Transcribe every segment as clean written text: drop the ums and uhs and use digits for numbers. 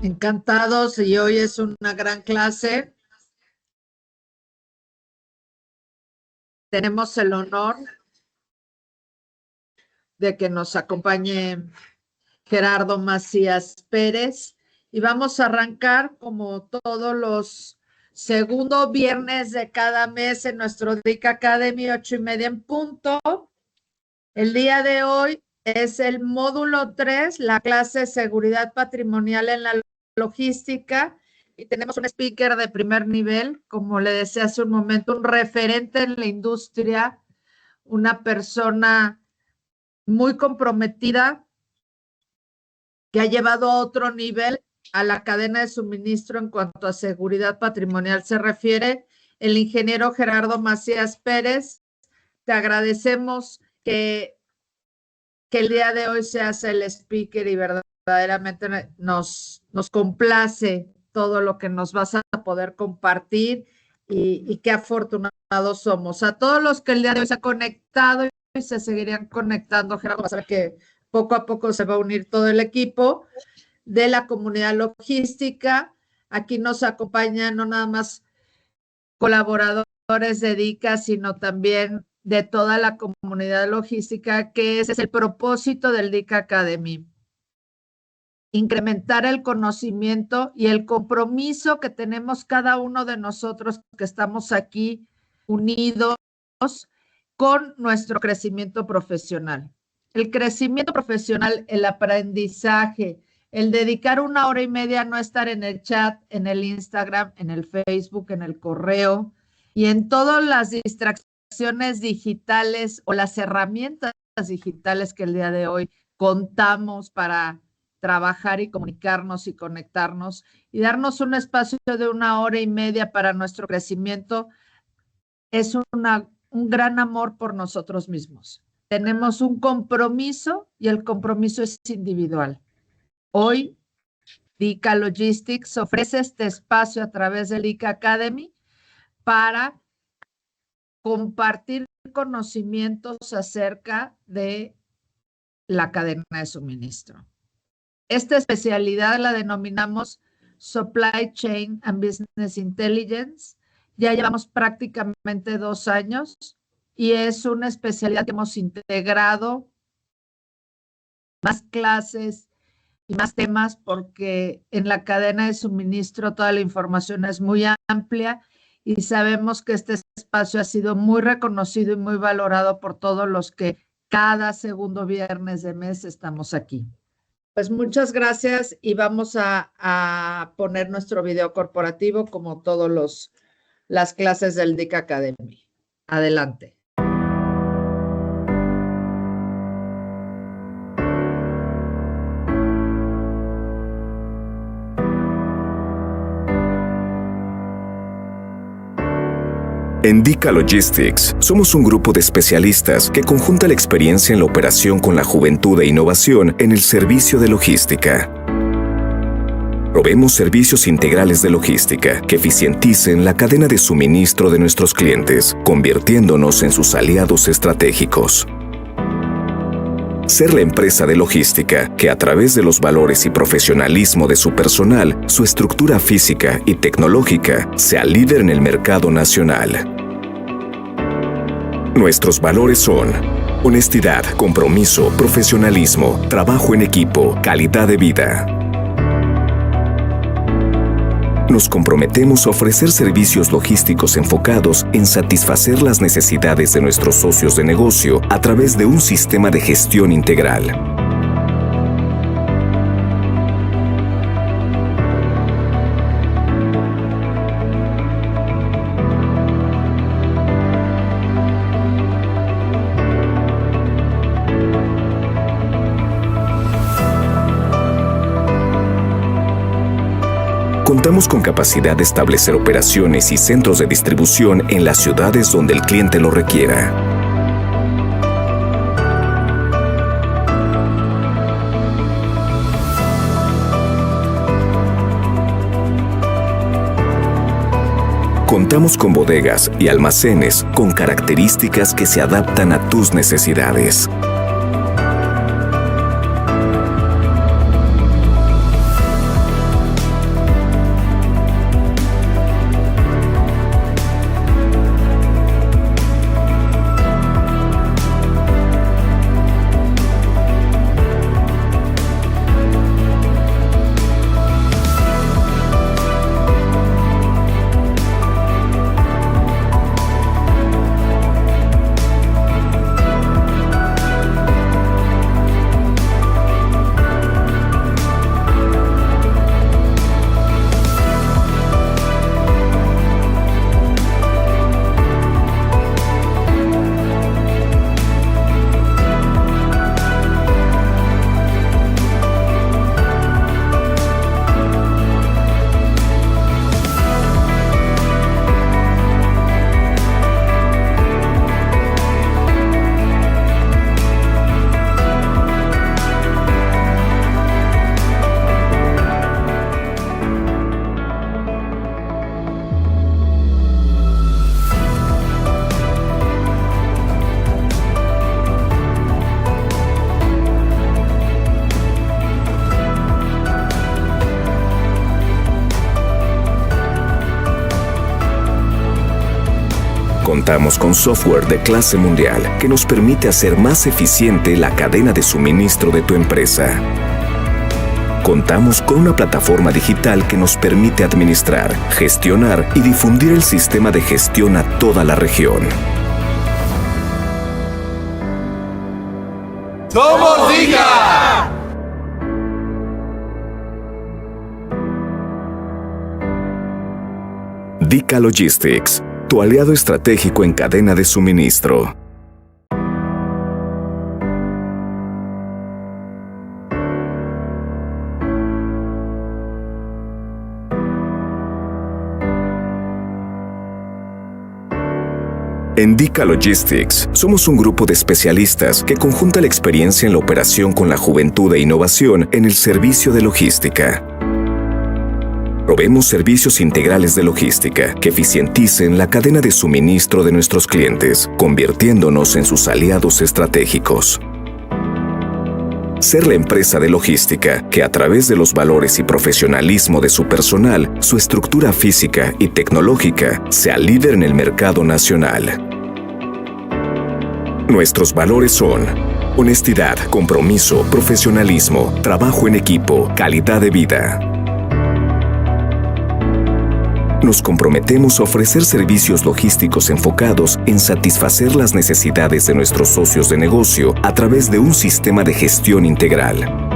Encantados, y hoy es una gran clase. Tenemos el honor de que nos acompañe Gerardo Macías Pérez y vamos a arrancar como todos los segundo viernes de cada mes en nuestro DIC Academy, 8:30 en punto. El día de hoy es el módulo 3, la clase de seguridad patrimonial en la logística, y tenemos un speaker de primer nivel, como le decía hace un momento, un referente en la industria, una persona muy comprometida que ha llevado a otro nivel a la cadena de suministro en cuanto a seguridad patrimonial se refiere, el ingeniero Gerardo Macías Pérez. Te agradecemos que el día de hoy seas el speaker y verdaderamente nos complace todo lo que nos vas a poder compartir y qué afortunados somos. A todos los que el día de hoy se han conectado y se seguirían conectando, Gerardo, vas a ver que poco a poco se va a unir todo el equipo de la comunidad logística. Aquí nos acompañan no nada más colaboradores de DICA, sino también de toda la comunidad logística, que ese es el propósito del DIC Academy. Incrementar el conocimiento y el compromiso que tenemos cada uno de nosotros que estamos aquí unidos con nuestro crecimiento profesional. El crecimiento profesional, el aprendizaje, el dedicar 1 hora y media a no estar en el chat, en el Instagram, en el Facebook, en el correo y en todas las distracciones digitales o las herramientas digitales que el día de hoy contamos para trabajar y comunicarnos y conectarnos y darnos un espacio de 1 hora y media para nuestro crecimiento es un gran amor por nosotros mismos. Tenemos un compromiso y el compromiso es individual. Hoy, DICA Logistics ofrece este espacio a través del DIC Academy para compartir conocimientos acerca de la cadena de suministro. Esta especialidad la denominamos Supply Chain and Business Intelligence. Ya llevamos prácticamente 2 años y es una especialidad que hemos integrado más clases y más temas porque en la cadena de suministro toda la información es muy amplia y sabemos que este espacio ha sido muy reconocido y muy valorado por todos los que cada segundo viernes de mes estamos aquí. Pues muchas gracias y vamos a poner nuestro video corporativo como todas las clases del DIC Academy. Adelante. En DICA Logistics, somos un grupo de especialistas que conjunta la experiencia en la operación con la juventud e innovación en el servicio de logística. Proveemos servicios integrales de logística que eficienticen la cadena de suministro de nuestros clientes, convirtiéndonos en sus aliados estratégicos. Ser la empresa de logística que a través de los valores y profesionalismo de su personal, su estructura física y tecnológica, sea líder en el mercado nacional. Nuestros valores son honestidad, compromiso, profesionalismo, trabajo en equipo, calidad de vida. Nos comprometemos a ofrecer servicios logísticos enfocados en satisfacer las necesidades de nuestros socios de negocio a través de un sistema de gestión integral. Contamos con capacidad de establecer operaciones y centros de distribución en las ciudades donde el cliente lo requiera. Contamos con bodegas y almacenes con características que se adaptan a tus necesidades. Contamos con software de clase mundial que nos permite hacer más eficiente la cadena de suministro de tu empresa. Contamos con una plataforma digital que nos permite administrar, gestionar y difundir el sistema de gestión a toda la región. ¡Somos DICA! DICA Logistics, tu aliado estratégico en cadena de suministro. En DICA Logistics, somos un grupo de especialistas que conjunta la experiencia en la operación con la juventud e innovación en el servicio de logística. Proveemos servicios integrales de logística que eficienticen la cadena de suministro de nuestros clientes, convirtiéndonos en sus aliados estratégicos. Ser la empresa de logística que a través de los valores y profesionalismo de su personal, su estructura física y tecnológica, sea líder en el mercado nacional. Nuestros valores son honestidad, compromiso, profesionalismo, trabajo en equipo, calidad de vida. Nos comprometemos a ofrecer servicios logísticos enfocados en satisfacer las necesidades de nuestros socios de negocio a través de un sistema de gestión integral.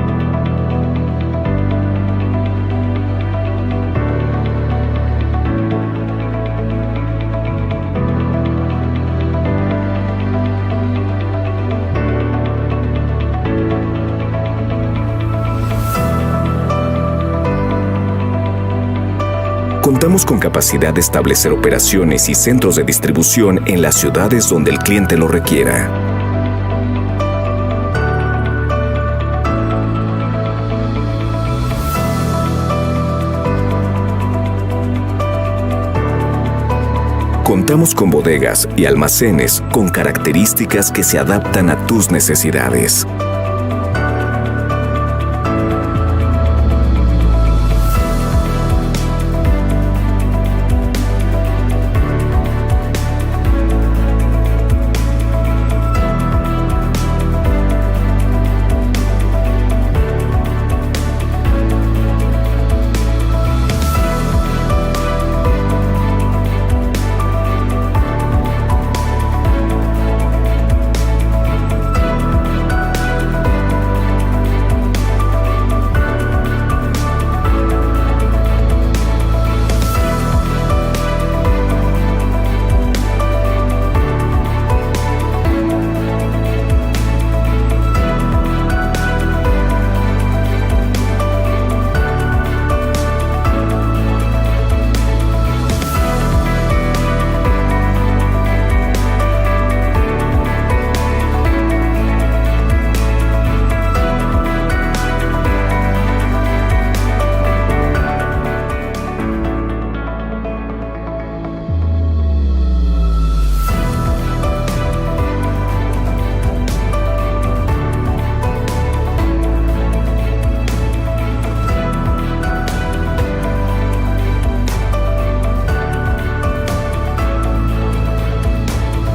Contamos con capacidad de establecer operaciones y centros de distribución en las ciudades donde el cliente lo requiera. Contamos con bodegas y almacenes con características que se adaptan a tus necesidades.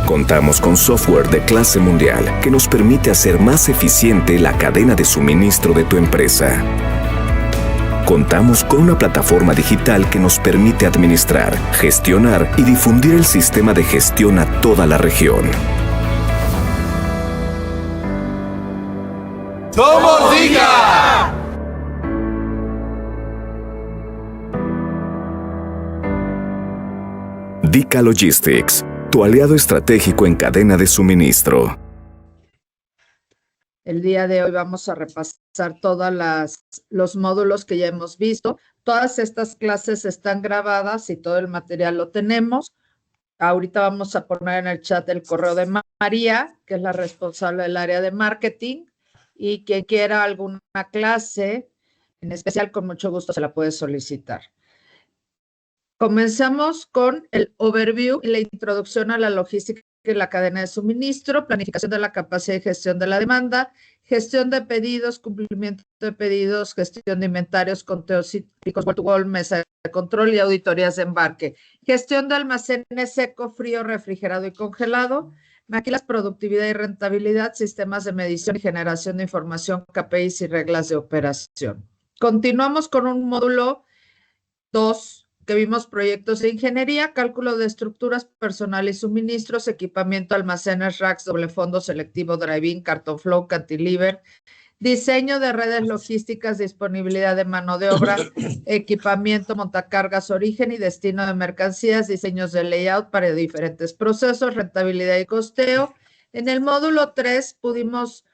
Contamos con software de clase mundial que nos permite hacer más eficiente la cadena de suministro de tu empresa. Contamos con una plataforma digital que nos permite administrar, gestionar y difundir el sistema de gestión a toda la región. ¡Somos DICA! DICA Logistics, tu aliado estratégico en cadena de suministro. El día de hoy vamos a repasar todos los módulos que ya hemos visto. Todas estas clases están grabadas y todo el material lo tenemos. Ahorita vamos a poner en el chat el correo de María, que es la responsable del área de marketing, y quien quiera alguna clase en especial, con mucho gusto se la puede solicitar. Comenzamos con el overview y la introducción a la logística la cadena de suministro, planificación de la capacidad y gestión de la demanda, gestión de pedidos, cumplimiento de pedidos, gestión de inventarios, conteos cíclicos, wall-to-wall, mesa de control y auditorías de embarque, gestión de almacenes seco, frío, refrigerado y congelado, maquilas, productividad y rentabilidad, sistemas de medición y generación de información, KPIs y reglas de operación. Continuamos con un módulo 2, que vimos proyectos de ingeniería, cálculo de estructuras, personal y suministros, equipamiento, almacenes, racks, doble fondo, selectivo, drive-in, carton flow, cantilever, diseño de redes logísticas, disponibilidad de mano de obra, equipamiento, montacargas, origen y destino de mercancías, diseños de layout para diferentes procesos, rentabilidad y costeo. En el módulo 3 pudimos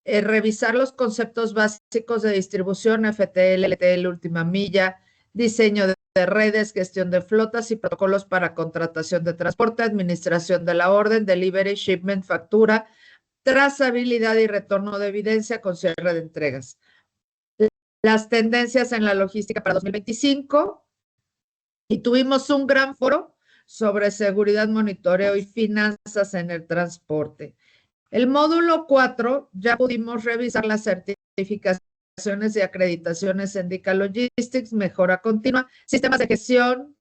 revisar los conceptos básicos de distribución, FTL, LTL, última milla, diseño de redes, gestión de flotas y protocolos para contratación de transporte, administración de la orden, delivery, shipment, factura, trazabilidad y retorno de evidencia con cierre de entregas. Las tendencias en la logística para 2025 y tuvimos un gran foro sobre seguridad, monitoreo y finanzas en el transporte. El módulo 4 ya pudimos revisar las certificaciones y acreditaciones en Indica Logistics, mejora continua, sistemas de gestión,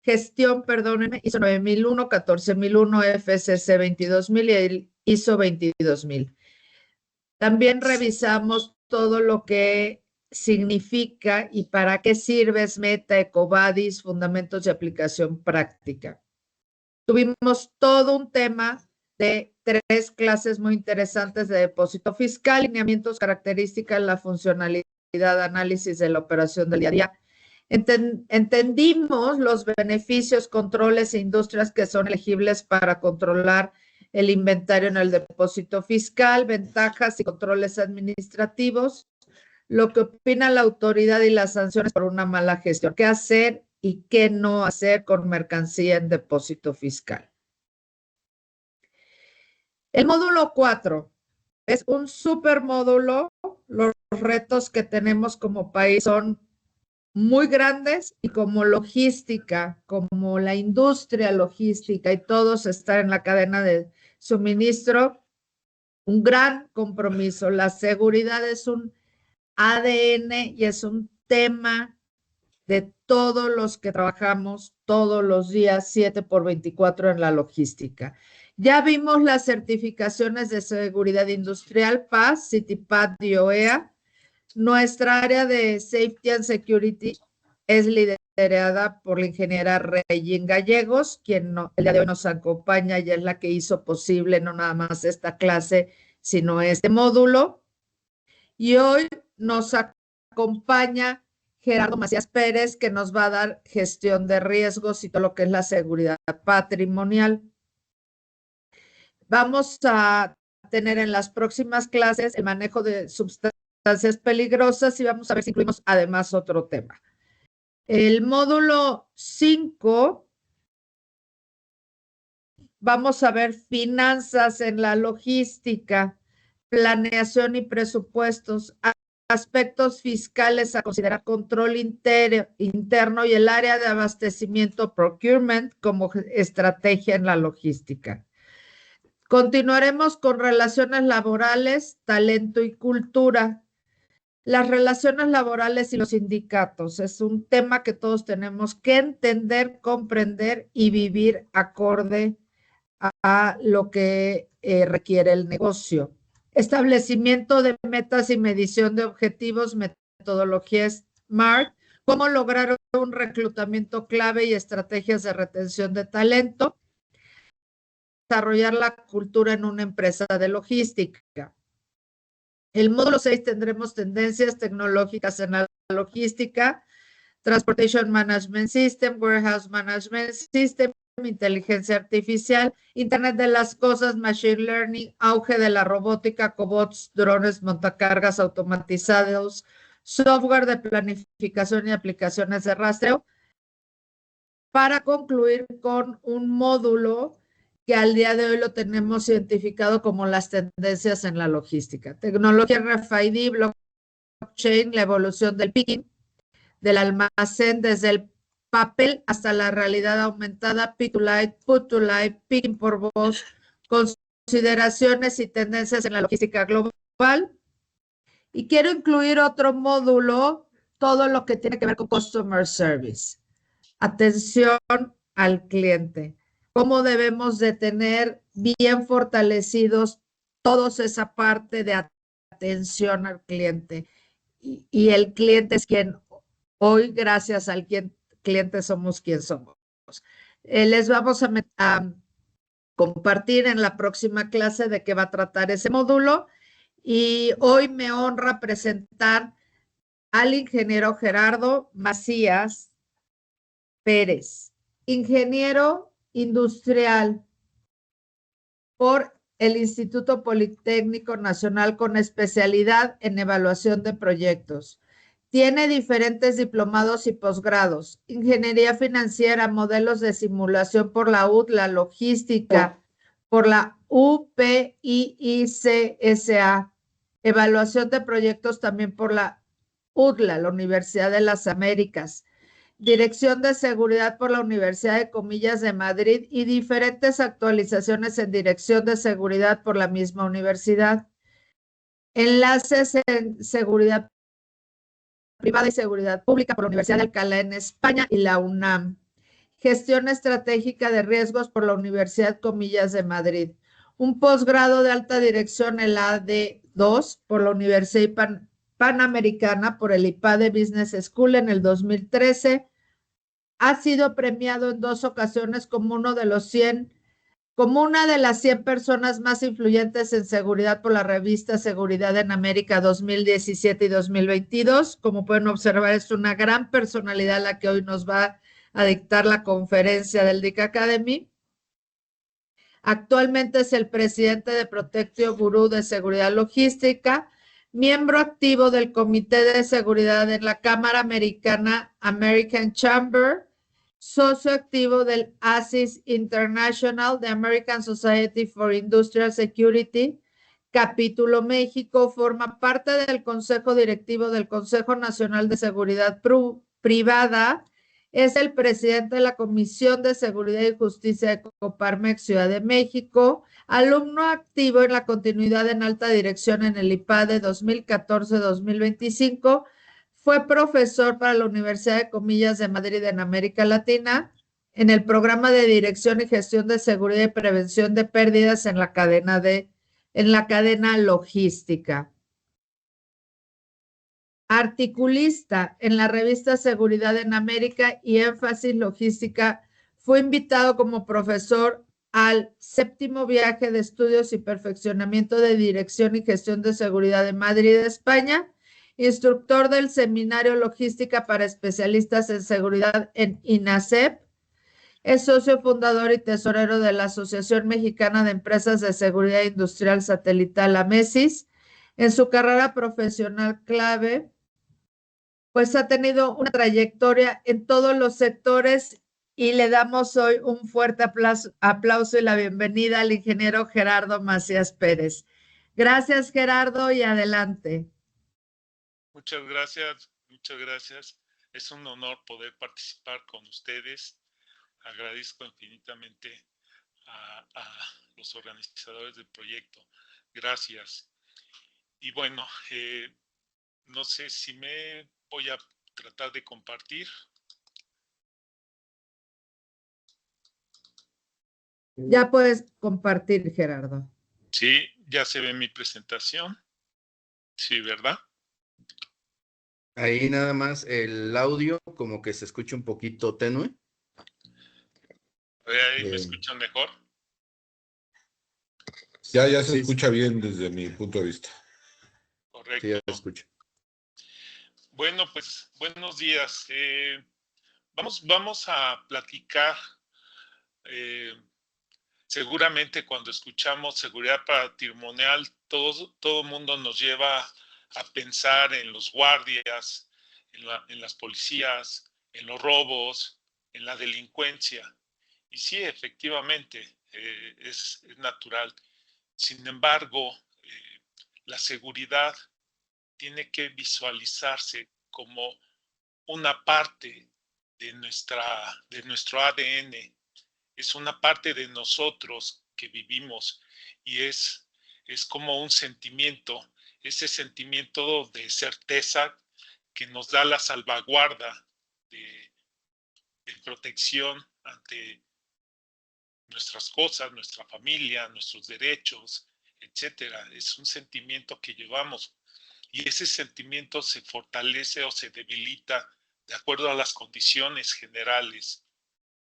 ISO 9001, 14001, FSC 22000 y el ISO 22000. También revisamos todo lo que significa y para qué sirve Meta, EcoVadis, fundamentos de aplicación práctica. Tuvimos todo un tema de 3 clases muy interesantes de depósito fiscal, lineamientos, características, la funcionalidad, análisis de la operación del día a día. Entendimos los beneficios, controles e industrias que son elegibles para controlar el inventario en el depósito fiscal, ventajas y controles administrativos, lo que opina la autoridad y las sanciones por una mala gestión, qué hacer y qué no hacer con mercancía en depósito fiscal. El módulo 4 es un super módulo. Los retos que tenemos como país son muy grandes y como logística, como la industria logística y todos están en la cadena de suministro, un gran compromiso. La seguridad es un ADN y es un tema de todos los que trabajamos todos los días, 7x24 en la logística. Ya vimos las certificaciones de seguridad industrial, PAS, CITIPAT y OEA. Nuestra área de Safety and Security es liderada por la ingeniera Regín Gallegos, quien el día de hoy nos acompaña y es la que hizo posible no nada más esta clase, sino este módulo. Y hoy nos acompaña Gerardo Macías Pérez, que nos va a dar gestión de riesgos y todo lo que es la seguridad patrimonial. Vamos a tener en las próximas clases el manejo de sustancias peligrosas y vamos a ver si incluimos además otro tema. El módulo 5, vamos a ver finanzas en la logística, planeación y presupuestos, aspectos fiscales a considerar, control interno y el área de abastecimiento, procurement, como estrategia en la logística. Continuaremos con relaciones laborales, talento y cultura. Las relaciones laborales y los sindicatos es un tema que todos tenemos que entender, comprender y vivir acorde a lo que requiere el negocio. Establecimiento de metas y medición de objetivos, metodología SMART, cómo lograr un reclutamiento clave y estrategias de retención de talento, desarrollar la cultura en una empresa de logística. El módulo 6 tendremos tendencias tecnológicas en la logística, Transportation Management System, Warehouse Management System, inteligencia artificial, Internet de las cosas, Machine Learning, auge de la robótica, cobots, drones, montacargas automatizados, software de planificación y aplicaciones de rastreo, para concluir con un módulo que al día de hoy lo tenemos identificado como las tendencias en la logística. Tecnología RFID, blockchain, la evolución del picking, del almacén desde el papel hasta la realidad aumentada, pick to light, put to light, picking por voz, consideraciones y tendencias en la logística global. Y quiero incluir otro módulo, todo lo que tiene que ver con Customer Service. Atención al cliente. Cómo debemos de tener bien fortalecidos todos esa parte de atención al cliente. Y el cliente es quien, hoy gracias al cliente somos quien somos. Les vamos a compartir en la próxima clase de qué va a tratar ese módulo. Y hoy me honra presentar al ingeniero Gerardo Macías Pérez, ingeniero industrial por el Instituto Politécnico Nacional con especialidad en evaluación de proyectos. Tiene diferentes diplomados y posgrados, ingeniería financiera, modelos de simulación por la UDLA, logística por la UPIICSA, evaluación de proyectos también por la UDLA, la Universidad de las Américas, Dirección de Seguridad por la Universidad de Comillas de Madrid y diferentes actualizaciones en Dirección de Seguridad por la misma universidad. Enlaces en Seguridad Privada y Seguridad Pública por la Universidad de Alcalá en España y la UNAM. Gestión Estratégica de Riesgos por la Universidad Comillas de Madrid. Un posgrado de alta dirección, el AD2, por la Universidad Panamericana por el IPADE Business School en el 2013. Ha sido premiado en 2 ocasiones como una de las 100 personas más influyentes en seguridad por la revista Seguridad en América 2017 y 2022. Como pueden observar, es una gran personalidad la que hoy nos va a dictar la conferencia del DIC Academy. Actualmente es el presidente de Protectio Bureau de Seguridad Logística, miembro activo del Comité de Seguridad en la Cámara Americana American Chamber, socio activo del ASIS International, the American Society for Industrial Security, Capítulo México, forma parte del Consejo Directivo del Consejo Nacional de Seguridad Privada, es el presidente de la Comisión de Seguridad y Justicia de Coparmex Ciudad de México, alumno activo en la continuidad en alta dirección en el IPADE 2014-2025, fue profesor para la Universidad de Comillas de Madrid en América Latina, en el programa de Dirección y Gestión de Seguridad y Prevención de Pérdidas en la cadena logística. Articulista en la revista Seguridad en América y Énfasis Logística, fue invitado como profesor al 7º viaje de estudios y perfeccionamiento de dirección y gestión de seguridad de Madrid, España, instructor del seminario Logística para especialistas en seguridad en INASEP, es socio fundador y tesorero de la Asociación Mexicana de Empresas de Seguridad Industrial Satelital, AMESIS. En su carrera profesional clave, pues ha tenido una trayectoria en todos los sectores y le damos hoy un fuerte aplauso y la bienvenida al ingeniero Gerardo Macías Pérez. Gracias, Gerardo, y adelante. Muchas gracias, muchas gracias. Es un honor poder participar con ustedes. Agradezco infinitamente a los organizadores del proyecto. Gracias. Y bueno, no sé si me voy a tratar de compartir. Ya puedes compartir, Gerardo. Sí, ya se ve mi presentación. Sí, ¿verdad? Ahí nada más el audio como que se escucha un poquito tenue. Ahí me escuchan mejor. Ya se escucha bien desde mi punto de vista. Correcto. Sí, ya se escucha. Bueno, pues buenos días. Vamos a platicar. Seguramente cuando escuchamos seguridad patrimonial, todo mundo nos lleva a pensar en los guardias, en las policías, en los robos, en la delincuencia. Y sí, efectivamente, es natural. Sin embargo, la seguridad tiene que visualizarse como una parte de nuestro ADN, es una parte de nosotros que vivimos y es como un sentimiento, ese sentimiento de certeza que nos da la salvaguarda de protección ante nuestras cosas, nuestra familia, nuestros derechos, etcétera. Es un sentimiento que llevamos y ese sentimiento se fortalece o se debilita de acuerdo a las condiciones generales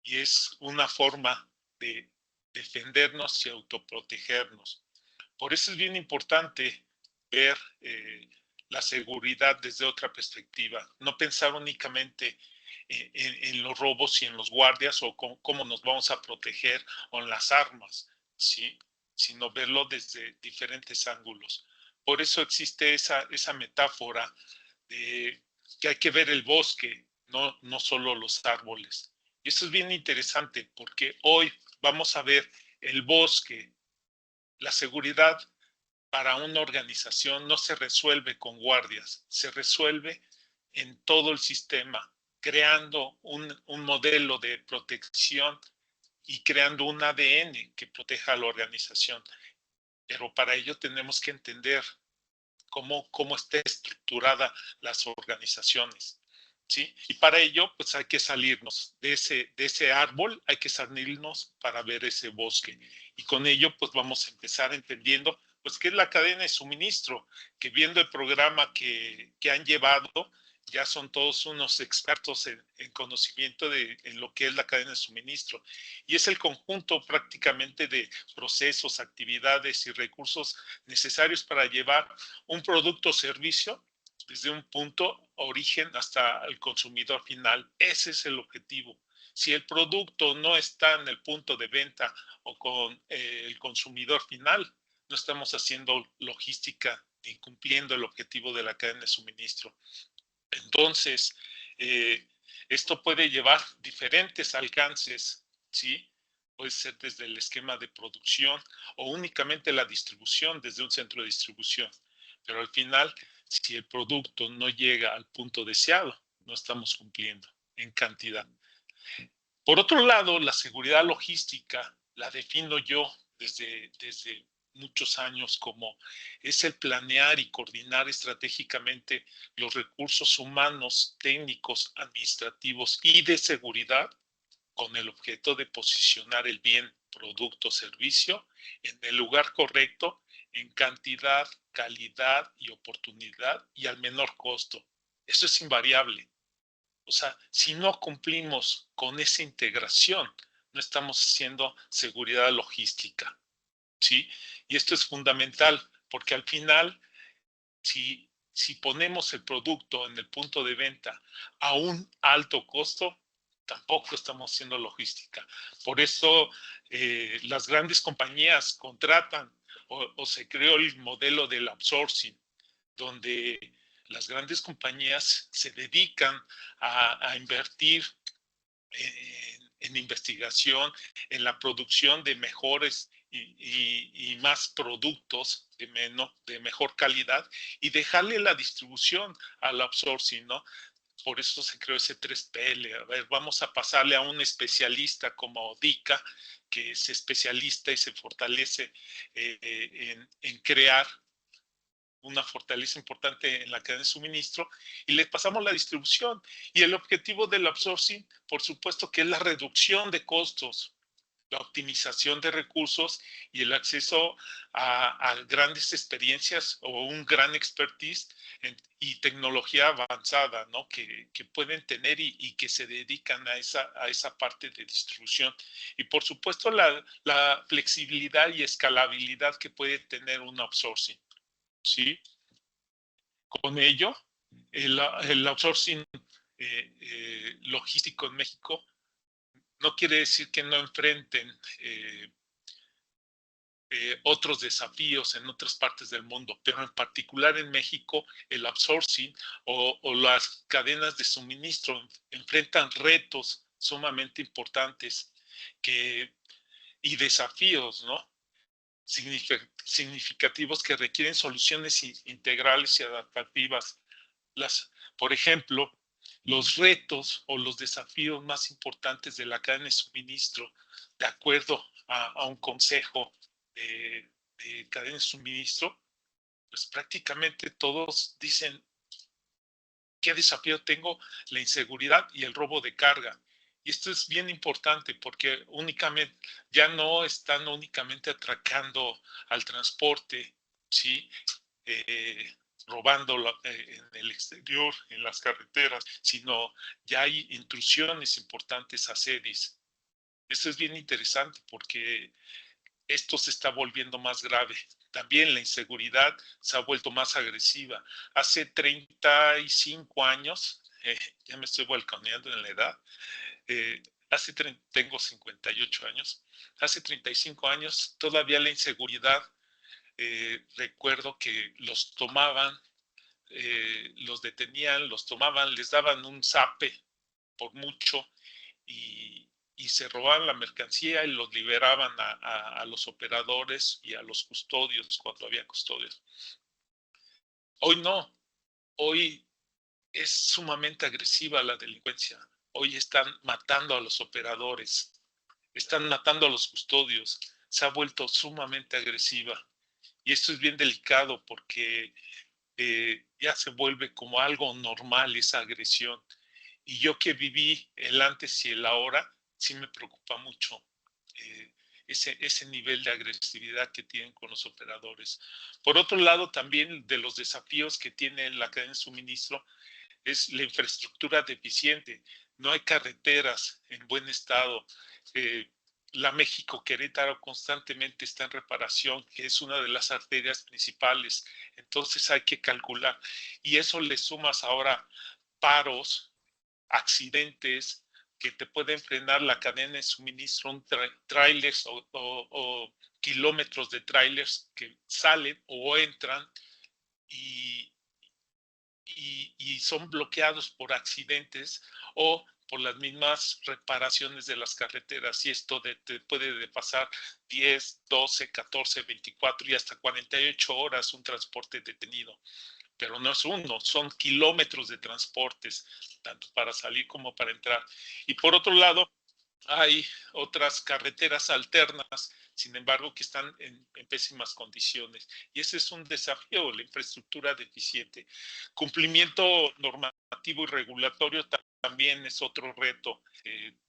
y es una forma de defendernos y autoprotegernos. Por eso es bien importante ver la seguridad desde otra perspectiva, no pensar únicamente en los robos y en los guardias o cómo nos vamos a proteger o en las armas, ¿sí? Sino verlo desde diferentes ángulos. Por eso existe esa metáfora de que hay que ver el bosque, no solo los árboles. Y eso es bien interesante porque hoy vamos a ver el bosque. La seguridad para una organización no se resuelve con guardias, se resuelve en todo el sistema, creando un modelo de protección y creando un ADN que proteja a la organización. Pero para ello tenemos que entender cómo está estructurada las organizaciones, ¿sí? Y para ello, pues hay que salirnos de ese árbol, hay que salirnos para ver ese bosque. Y con ello, pues vamos a empezar entendiendo, pues, qué es la cadena de suministro, que viendo el programa que han llevado, ya son todos unos expertos en conocimiento en lo que es la cadena de suministro. Y es el conjunto prácticamente de procesos, actividades y recursos necesarios para llevar un producto o servicio desde un punto origen hasta el consumidor final. Ese es el objetivo. Si el producto no está en el punto de venta o con el consumidor final, no estamos haciendo logística ni cumpliendo el objetivo de la cadena de suministro. Entonces, esto puede llevar diferentes alcances, ¿sí? Puede ser desde el esquema de producción o únicamente la distribución desde un centro de distribución. Pero al final, si el producto no llega al punto deseado, no estamos cumpliendo en cantidad. Por otro lado, la seguridad logística la defino yo desde muchos años como es el planear y coordinar estratégicamente los recursos humanos, técnicos, administrativos y de seguridad con el objeto de posicionar el bien, producto o servicio en el lugar correcto, en cantidad, calidad y oportunidad y al menor costo. Eso es invariable. O sea, si no cumplimos con esa integración, no estamos haciendo seguridad logística, ¿sí? Y esto es fundamental porque al final, si ponemos el producto en el punto de venta a un alto costo, tampoco estamos haciendo logística. Por eso las grandes compañías contratan o se creó el modelo del outsourcing, donde las grandes compañías se dedican a invertir en investigación, en la producción de mejores y más productos de mejor calidad y dejarle la distribución al outsourcing, ¿no? Por eso se creó ese 3PL. A ver, vamos a pasarle a un especialista como DICA, que es especialista y se fortalece en crear una fortaleza importante en la cadena de suministro y le pasamos la distribución. Y el objetivo del outsourcing, por supuesto, que es la reducción de costos, la optimización de recursos y el acceso a grandes experiencias o un gran expertise y tecnología avanzada, ¿no? que pueden tener y que se dedican a esa parte de distribución. Y por supuesto la flexibilidad y escalabilidad que puede tener un outsourcing. ¿Sí? Con ello, el outsourcing logístico en México no quiere decir que no enfrenten otros desafíos en otras partes del mundo, pero en particular en México el outsourcing o las cadenas de suministro enfrentan retos sumamente importantes y desafíos, ¿no? Significativos que requieren soluciones integrales y adaptativas. Por ejemplo, Los retos o los desafíos más importantes de la cadena de suministro, de acuerdo a un consejo de cadena de suministro, pues prácticamente todos dicen, ¿qué desafío tengo? La inseguridad y el robo de carga. Y esto es bien importante porque únicamente, ya no están únicamente atracando al transporte, ¿sí? Robando en el exterior, en las carreteras, sino ya hay intrusiones importantes a sedis. Esto es bien interesante porque esto se está volviendo más grave. También la inseguridad se ha vuelto más agresiva. Hace 35 años, ya me estoy balconeando en la edad, tengo 58 años, hace 35 años todavía la inseguridad, recuerdo que los tomaban, los detenían, los tomaban, les daban un zape por mucho y se robaban la mercancía y los liberaban a los operadores y a los custodios cuando había custodios. Hoy no, hoy es sumamente agresiva la delincuencia. Hoy están matando a los operadores, están matando a los custodios, se ha vuelto sumamente agresiva. Y esto es bien delicado porque ya se vuelve como algo normal esa agresión. Y yo que viví el antes y el ahora, sí me preocupa mucho ese nivel de agresividad que tienen con los operadores. Por otro lado, también de los desafíos que tiene la cadena de suministro es la infraestructura deficiente. No hay carreteras en buen estado. La México-Querétaro constantemente está en reparación, que es una de las arterias principales. Entonces hay que calcular. Y eso le sumas ahora paros, accidentes que te pueden frenar la cadena de suministro, trailers o kilómetros de trailers que salen o entran y son bloqueados por accidentes o por las mismas reparaciones de las carreteras, y esto te puede pasar 10, 12, 14, 24 y hasta 48 horas un transporte detenido. Pero no es uno, son kilómetros de transportes, tanto para salir como para entrar. Y por otro lado, hay otras carreteras alternas, sin embargo, que están en pésimas condiciones. Y ese es un desafío, la infraestructura deficiente. Cumplimiento normativo y regulatorio también es otro reto.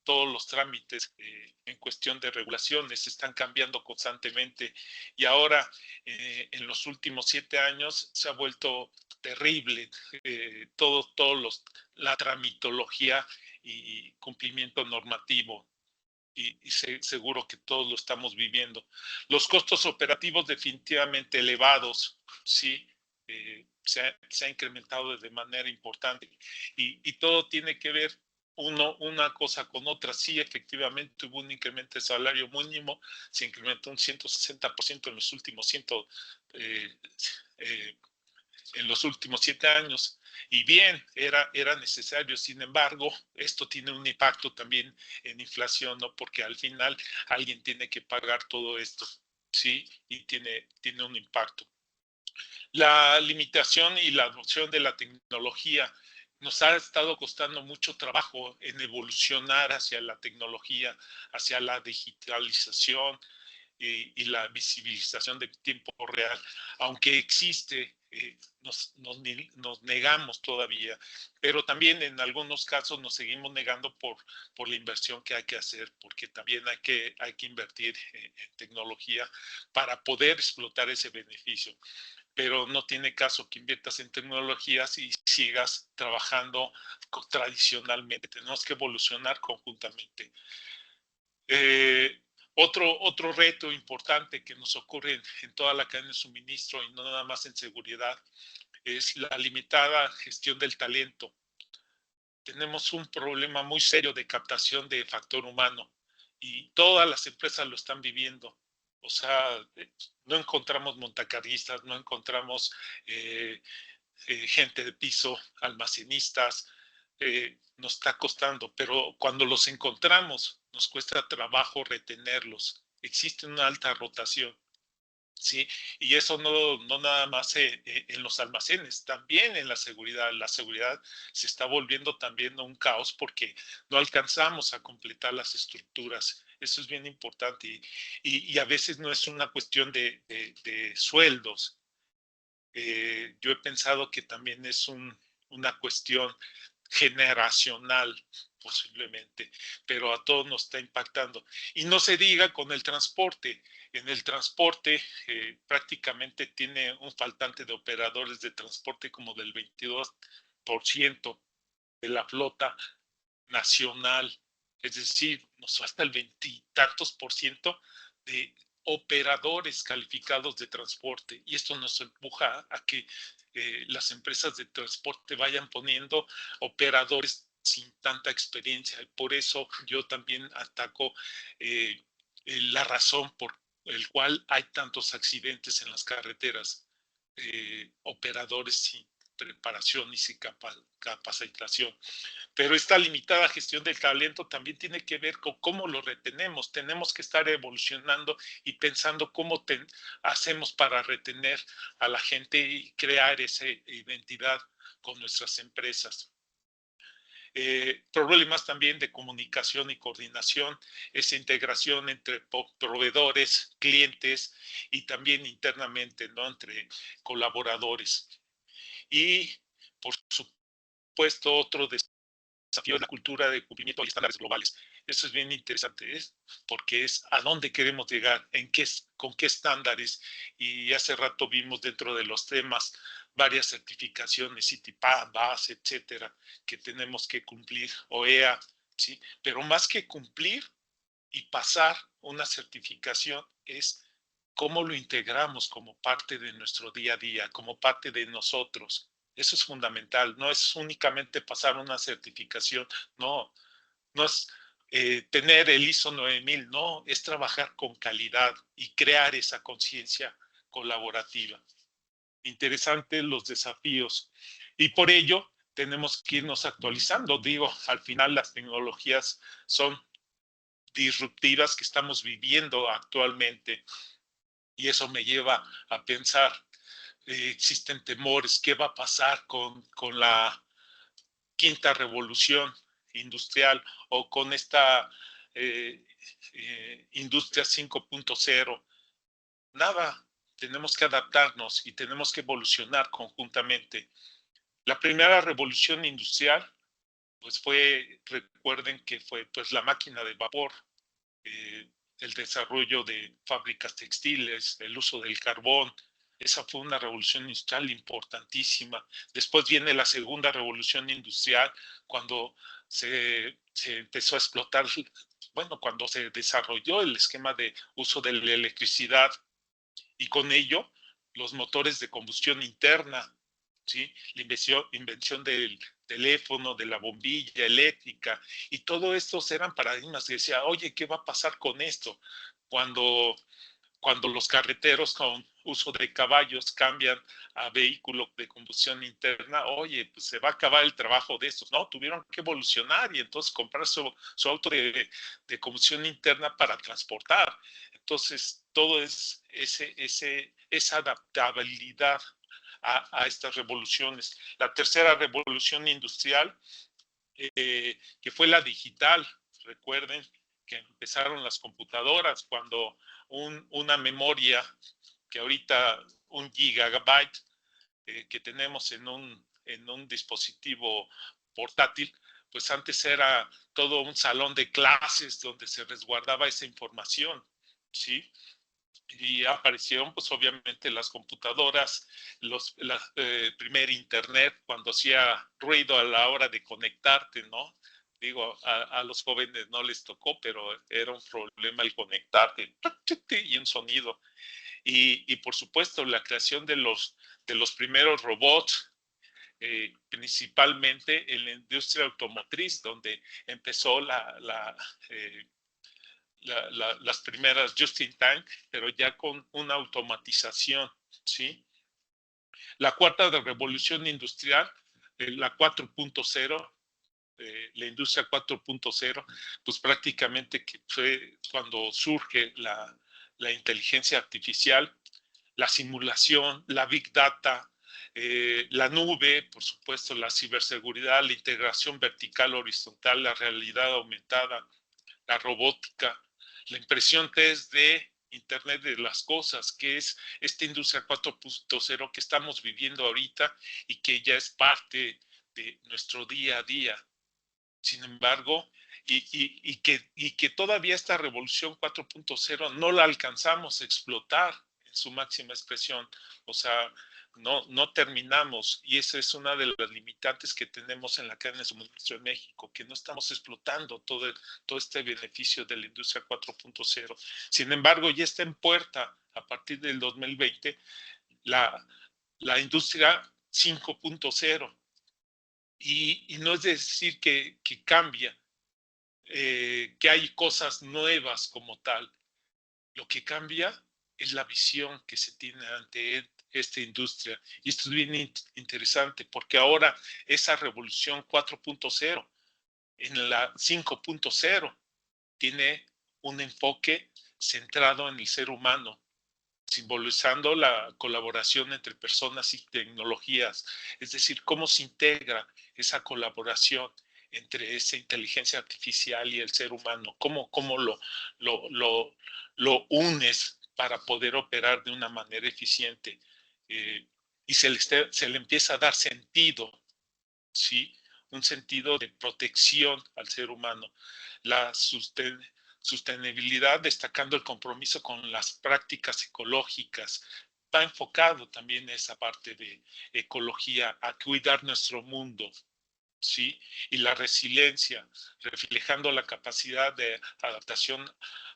Todos los trámites en cuestión de regulaciones están cambiando constantemente y ahora en los últimos 7 años se ha vuelto terrible la tramitología y cumplimiento normativo. Y seguro que todos lo estamos viviendo. Los costos operativos definitivamente elevados, sí, se ha incrementado de manera importante y todo tiene que ver una cosa con otra. Sí, efectivamente hubo un incremento de salario mínimo, se incrementó un 160% en los últimos en los últimos 7 años. Y bien, era necesario. Sin embargo, esto tiene un impacto también en inflación, ¿no? Porque al final alguien tiene que pagar todo esto, ¿sí? Y tiene un impacto. La limitación y la adopción de la tecnología nos ha estado costando mucho trabajo en evolucionar hacia la tecnología, hacia la digitalización y la visibilización de tiempo real, aunque existe, nos negamos todavía, pero también en algunos casos nos seguimos negando por la inversión que hay que hacer, porque también hay que invertir en tecnología para poder explotar ese beneficio. Pero no tiene caso que inviertas en tecnologías y sigas trabajando tradicionalmente. Tenemos que evolucionar conjuntamente. Otro reto importante que nos ocurre en toda la cadena de suministro y no nada más en seguridad es la limitada gestión del talento. Tenemos un problema muy serio de captación de factor humano y todas las empresas lo están viviendo. O sea, no encontramos montacarguistas, no encontramos gente de piso, almacenistas, nos está costando, pero cuando los encontramos nos cuesta trabajo retenerlos. Existe una alta rotación. ¿sí? Y eso no nada más en los almacenes, también en la seguridad. La seguridad se está volviendo también un caos porque no alcanzamos a completar las estructuras. Eso es bien importante y a veces no es una cuestión de sueldos. Yo he pensado que también es una cuestión generacional posiblemente, pero a todos nos está impactando. Y no se diga con el transporte. En el transporte prácticamente tiene un faltante de operadores de transporte como del 22% de la flota nacional. Es decir, nos falta el 20 y tantos por ciento de operadores calificados de transporte y esto nos empuja a que las empresas de transporte vayan poniendo operadores sin tanta experiencia y por eso yo también ataco la razón por el cual hay tantos accidentes en las carreteras, operadores sin preparación y sin capacitación. Pero esta limitada gestión del talento también tiene que ver con cómo lo retenemos. Tenemos que estar evolucionando y pensando cómo hacemos para retener a la gente y crear esa identidad con nuestras empresas. Problemas también de comunicación y coordinación, esa integración entre proveedores, clientes y también internamente, ¿no? Entre colaboradores. Y, por supuesto, otro desafío de la cultura de cumplimiento y estándares globales. Eso es bien interesante, porque es a dónde queremos llegar, con qué estándares. Y hace rato vimos dentro de los temas varias certificaciones, CITIPA, BAS, etcétera, que tenemos que cumplir, OEA, ¿sí? Pero más que cumplir y pasar una certificación es cómo lo integramos como parte de nuestro día a día, como parte de nosotros. Eso es fundamental, no es únicamente pasar una certificación, no es tener el ISO 9000, no, es trabajar con calidad y crear esa conciencia colaborativa. Interesantes los desafíos y por ello tenemos que irnos actualizando. Digo, al final las tecnologías son disruptivas que estamos viviendo actualmente y eso me lleva a pensar, existen temores, ¿qué va a pasar con la quinta revolución industrial o con esta industria 5.0? Nada, tenemos que adaptarnos y tenemos que evolucionar conjuntamente. La primera revolución industrial, pues recuerden que fue pues la máquina de vapor, el desarrollo de fábricas textiles, el uso del carbón. Esa fue una revolución industrial importantísima. Después viene la segunda revolución industrial, cuando se empezó a explotar, bueno, cuando se desarrolló el esquema de uso de la electricidad y con ello los motores de combustión interna, ¿sí? La invención del teléfono, de la bombilla eléctrica, y todo estos eran paradigmas que decía, oye, ¿qué va a pasar con esto? Cuando los carreteros con uso de caballos cambian a vehículo de combustión interna, oye, pues se va a acabar el trabajo de estos, ¿no? Tuvieron que evolucionar y entonces comprar su auto de combustión interna para transportar. Entonces, todo es esa adaptabilidad a estas revoluciones. La tercera revolución industrial, que fue la digital, recuerden que empezaron las computadoras cuando una memoria que ahorita 1 gigabyte que tenemos en un dispositivo portátil, pues antes era todo un salón de clases donde se resguardaba esa información, ¿sí? Y aparecieron pues obviamente las computadoras, primer internet cuando hacía ruido a la hora de conectarte, ¿no? Digo, a los jóvenes no les tocó, pero era un problema el conectarte y un sonido. Y por supuesto la creación de los primeros robots, principalmente en la industria automotriz, donde empezó las primeras just in time, pero ya con una automatización, ¿sí? La cuarta revolución industrial, la 4.0, la industria 4.0, pues prácticamente que fue cuando surge la inteligencia artificial, la simulación, la Big Data, la nube, por supuesto, la ciberseguridad, la integración vertical, horizontal, la realidad aumentada, la robótica, la impresión 3D, Internet de las cosas, que es esta industria 4.0 que estamos viviendo ahorita y que ya es parte de nuestro día a día. Sin embargo, y que todavía esta revolución 4.0 no la alcanzamos a explotar en su máxima expresión. O sea, no terminamos, y esa es una de las limitantes que tenemos en la cadena de suministro en México, que no estamos explotando todo este beneficio de la industria 4.0. Sin embargo, ya está en puerta a partir del 2020 la industria 5.0. Y no es decir que cambia, que hay cosas nuevas como tal. Lo que cambia es la visión que se tiene ante esta industria. Y esto es bien interesante, porque ahora esa revolución 4.0 en la 5.0 tiene un enfoque centrado en el ser humano, simbolizando la colaboración entre personas y tecnologías, es decir, cómo se integra esa colaboración entre esa inteligencia artificial y el ser humano, cómo lo unes para poder operar de una manera eficiente, y se le empieza a dar sentido, ¿sí? Un sentido de protección al ser humano, la sostenibilidad, destacando el compromiso con las prácticas ecológicas. Va enfocado también esa parte de ecología, a cuidar nuestro mundo, ¿sí? Y la resiliencia, reflejando la capacidad de adaptación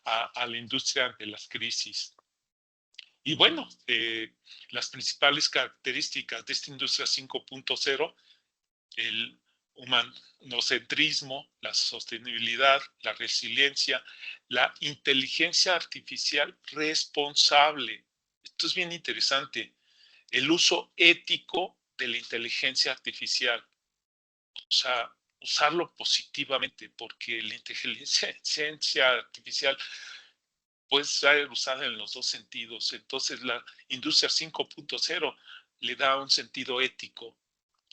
a la industria ante las crisis. Y bueno, las principales características de esta industria 5.0, el humanocentrismo, la sostenibilidad, la resiliencia, la inteligencia artificial responsable. Esto es bien interesante. El uso ético de la inteligencia artificial. O sea, usarlo positivamente, porque la inteligencia artificial puede ser usada en los dos sentidos. Entonces, la industria 5.0 le da un sentido ético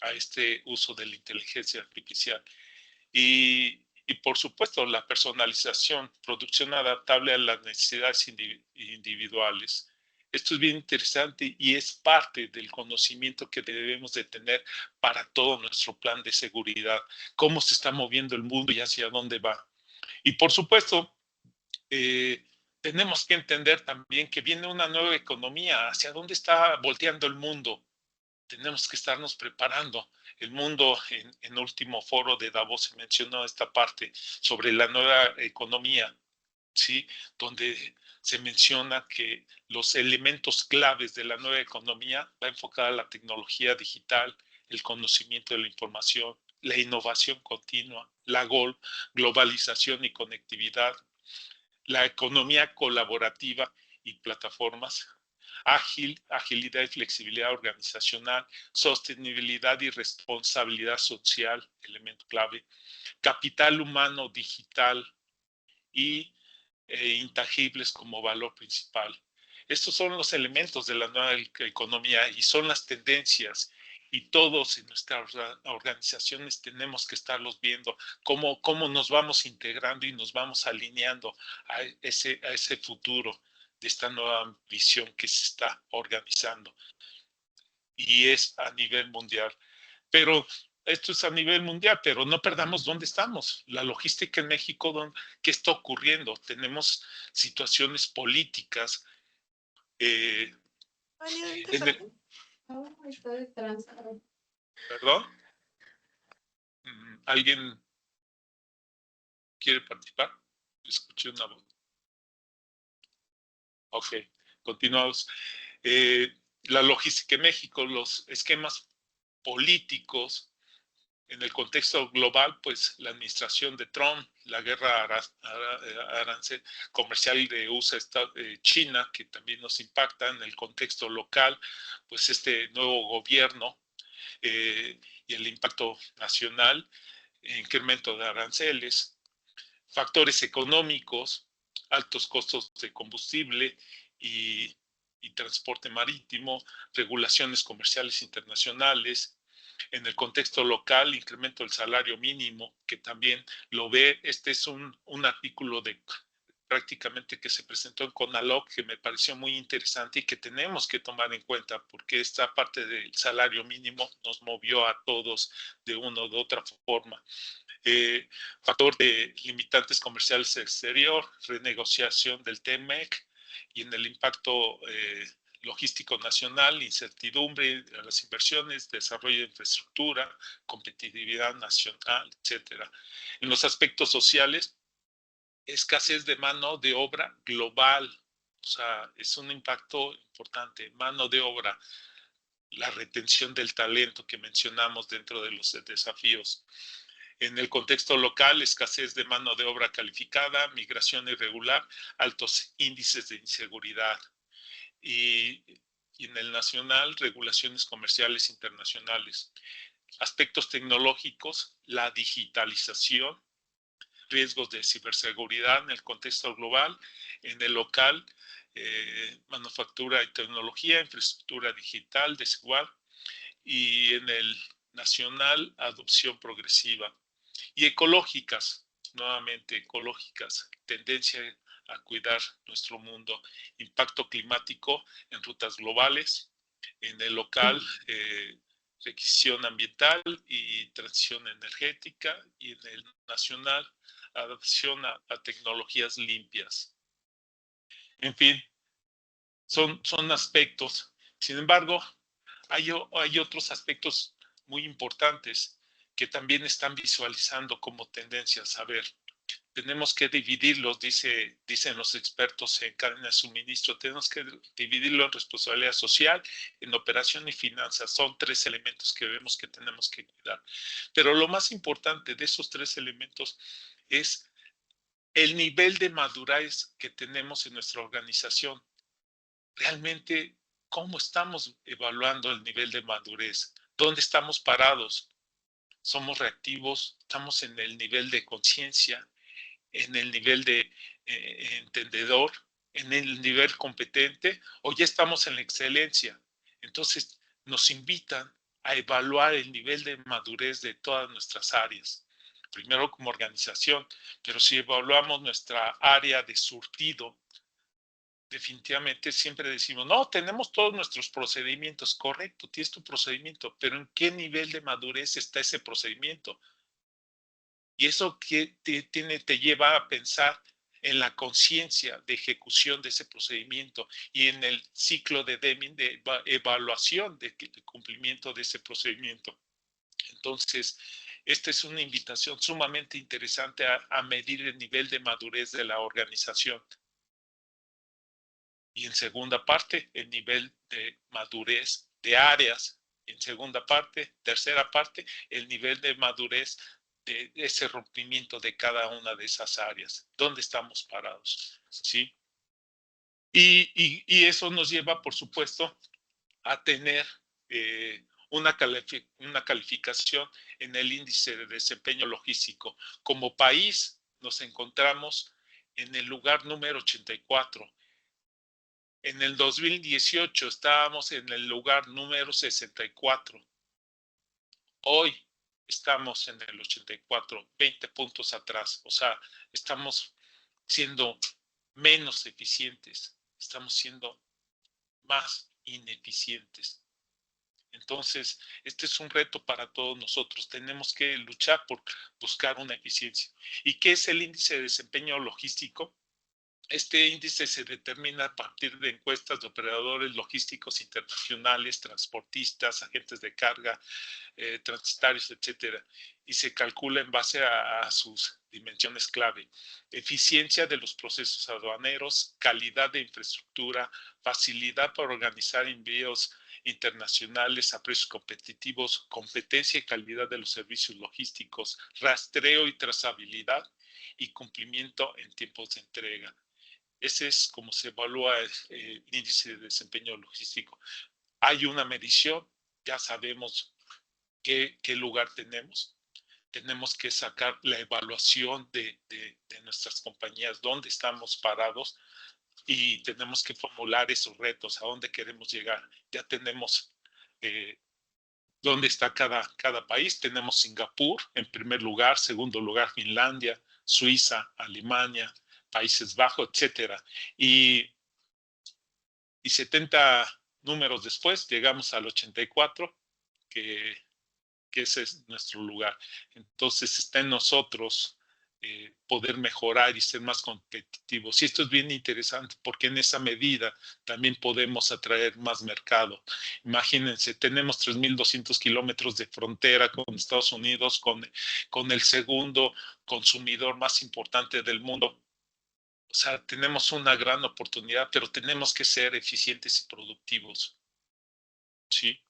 a este uso de la inteligencia artificial. Y por supuesto, la personalización, producción adaptable a las necesidades individuales. Esto es bien interesante y es parte del conocimiento que debemos de tener para todo nuestro plan de seguridad, cómo se está moviendo el mundo y hacia dónde va. Y por supuesto, tenemos que entender también que viene una nueva economía, hacia dónde está volteando el mundo. Tenemos que estarnos preparando. El mundo, en último foro de Davos se mencionó esta parte sobre la nueva economía, ¿sí? Donde se menciona que los elementos claves de la nueva economía va enfocada a la tecnología digital, el conocimiento de la información, la innovación continua, la globalización y conectividad, la economía colaborativa y plataformas, agilidad y flexibilidad organizacional, sostenibilidad y responsabilidad social, elemento clave, capital humano digital y intangibles como valor principal. Estos son los elementos de la nueva economía y son las tendencias, y todos en nuestras organizaciones tenemos que estarlos viendo, cómo nos vamos integrando y nos vamos alineando a ese futuro de esta nueva visión que se está organizando. Y es a nivel mundial. Pero esto es a nivel mundial, pero no perdamos dónde estamos. La logística en México, ¿qué está ocurriendo? Tenemos situaciones políticas. ¿Perdón? ¿Alguien quiere participar? Escuché una voz. Ok, continuamos. La logística en México, los esquemas políticos en el contexto global, pues la administración de Trump, la guerra comercial de USA-China, que también nos impacta en el contexto local, pues este nuevo gobierno y el impacto nacional, incremento de aranceles, factores económicos, altos costos de combustible y y transporte marítimo, regulaciones comerciales internacionales. En el contexto local, incremento del salario mínimo, que también lo ve. Este es un artículo de prácticamente que se presentó en CONALOC, que me pareció muy interesante y que tenemos que tomar en cuenta, porque esta parte del salario mínimo nos movió a todos de una u otra forma. Factor de limitantes comerciales exterior, renegociación del TMEC, y en el impacto logístico nacional, incertidumbre de las inversiones, desarrollo de infraestructura, competitividad nacional, etcétera. En los aspectos sociales, escasez de mano de obra global, o sea, es un impacto importante. Mano de obra, la retención del talento que mencionamos dentro de los desafíos. En el contexto local, escasez de mano de obra calificada, migración irregular, altos índices de inseguridad. Y en el nacional, regulaciones comerciales internacionales. Aspectos tecnológicos, la digitalización, riesgos de ciberseguridad en el contexto global, en el local, manufactura y tecnología, infraestructura digital desigual, y en el nacional, adopción progresiva. Y ecológicas, nuevamente ecológicas, tendencia a cuidar nuestro mundo, impacto climático en rutas globales, en el local, requisición ambiental y transición energética, y en el nacional, adaptación a tecnologías limpias. En fin, son aspectos. Sin embargo, hay otros aspectos muy importantes que también están visualizando como tendencias. A ver, tenemos que dividirlos, dicen los expertos en cadena de suministro, tenemos que dividirlo en responsabilidad social, en operación y finanzas. Son 3 elementos que vemos que tenemos que cuidar. Pero lo más importante de esos 3 elementos es el nivel de madurez que tenemos en nuestra organización. Realmente, ¿cómo estamos evaluando el nivel de madurez? ¿Dónde estamos parados? ¿Somos reactivos? ¿Estamos en el nivel de conciencia? ¿En el nivel de entendedor? ¿En el nivel competente? ¿O ya estamos en la excelencia? Entonces, nos invitan a evaluar el nivel de madurez de todas nuestras áreas. Primero como organización, pero si evaluamos nuestra área de surtido, definitivamente siempre decimos, no, tenemos todos nuestros procedimientos. Correcto, tienes tu procedimiento, pero ¿en qué nivel de madurez está ese procedimiento? Y eso que te lleva a pensar en la conciencia de ejecución de ese procedimiento y en el ciclo de Deming de evaluación de cumplimiento de ese procedimiento. Entonces, esta es una invitación sumamente interesante a medir el nivel de madurez de la organización. Y en segunda parte, el nivel de madurez de áreas. En segunda parte, tercera parte, el nivel de madurez de ese rompimiento de cada una de esas áreas. ¿Dónde estamos parados? ¿Sí? Y eso nos lleva, por supuesto, a tener una calificación en el índice de desempeño logístico. Como país, nos encontramos en el lugar número 84. En el 2018 estábamos en el lugar número 64. Hoy estamos en el 84, 20 puntos atrás. O sea, estamos siendo menos eficientes, estamos siendo más ineficientes. Entonces, este es un reto para todos nosotros. Tenemos que luchar por buscar una eficiencia. ¿Y qué es el índice de desempeño logístico? Este índice se determina a partir de encuestas de operadores logísticos internacionales, transportistas, agentes de carga, transitarios, etcétera, y se calcula en base a sus dimensiones clave: eficiencia de los procesos aduaneros, calidad de infraestructura, facilidad para organizar envíos internacionales a precios competitivos, competencia y calidad de los servicios logísticos, rastreo y trazabilidad y cumplimiento en tiempos de entrega. Ese es como se evalúa el índice de desempeño logístico. Hay una medición, ya sabemos qué lugar tenemos. Tenemos que sacar la evaluación de nuestras compañías, dónde estamos parados. y tenemos que formular esos retos, a dónde queremos llegar. Ya tenemos dónde está cada país. Tenemos Singapur en primer lugar, segundo lugar Finlandia, Suiza, Alemania, Países Bajos, etcétera. Y 70 números después llegamos al 84, que ese es nuestro lugar. Entonces está en nosotros poder mejorar y ser más competitivos. Y esto es bien interesante porque en esa medida también podemos atraer más mercado. Imagínense, tenemos 3.200 kilómetros de frontera con Estados Unidos, con el segundo consumidor más importante del mundo. O sea, tenemos una gran oportunidad, pero tenemos que ser eficientes y productivos. ¿Sí?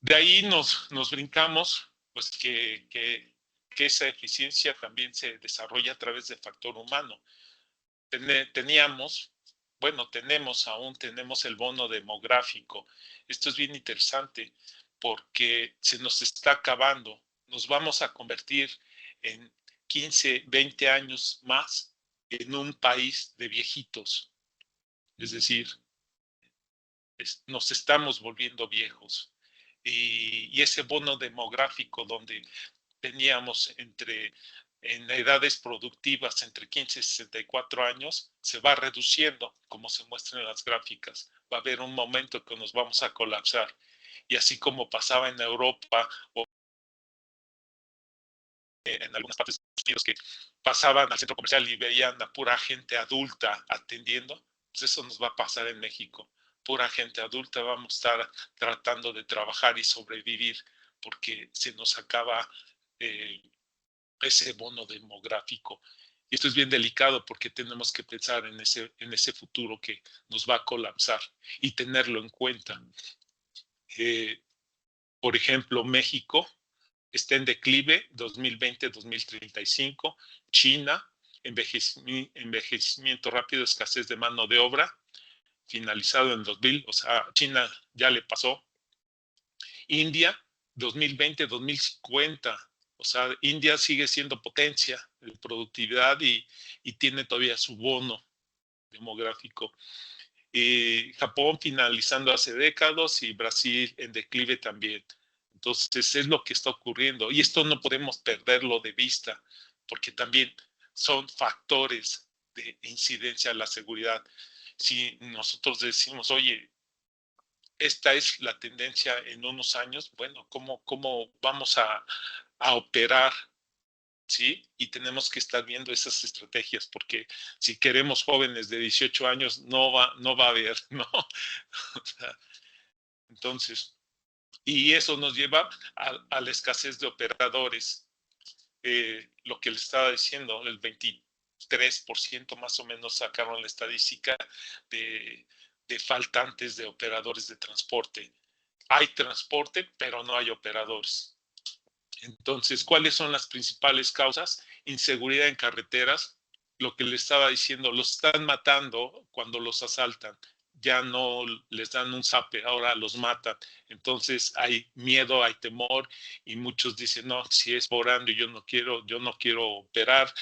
De ahí nos brincamos, pues que esa eficiencia también se desarrolla a través del factor humano. Tenemos el bono demográfico. Esto es bien interesante porque se nos está acabando. Nos vamos a convertir en 15, 20 años más en un país de viejitos. Es decir, nos estamos volviendo viejos. Y ese bono demográfico donde teníamos en edades productivas entre 15 y 64 años, se va reduciendo, como se muestra en las gráficas. Va a haber un momento que nos vamos a colapsar. Y así como pasaba en Europa o en algunas partes de Estados Unidos, que pasaban al centro comercial y veían a pura gente adulta atendiendo, pues eso nos va a pasar en México. Pura gente adulta vamos a estar tratando de trabajar y sobrevivir porque se nos acaba ese bono demográfico. Y esto es bien delicado porque tenemos que pensar en ese futuro que nos va a colapsar y tenerlo en cuenta. Por ejemplo, México está en declive 2020-2035. China, envejecimiento rápido, escasez de mano de obra, finalizado en 2000, o sea, China ya le pasó. India, 2020-2050, o sea, India sigue siendo potencia de productividad y tiene todavía su bono demográfico. Japón finalizando hace décadas y Brasil en declive también. Entonces es lo que está ocurriendo y esto no podemos perderlo de vista porque también son factores de incidencia a la seguridad. Si nosotros decimos, oye, esta es la tendencia en unos años, bueno, ¿cómo vamos a operar? ¿Sí? Y tenemos que estar viendo esas estrategias, porque si queremos jóvenes de 18 años, no va a haber, ¿no? Entonces, y eso nos lleva a la escasez de operadores. Lo que les estaba diciendo, el 23% más o menos sacaron la estadística de faltantes de operadores de transporte. Hay transporte, pero no hay operadores. Entonces, ¿cuáles son las principales causas? Inseguridad en carreteras, lo que les estaba diciendo, los están matando cuando los asaltan, ya no les dan un zape, ahora los matan. Entonces hay miedo, hay temor y muchos dicen, no, si es por hambre, yo no quiero operar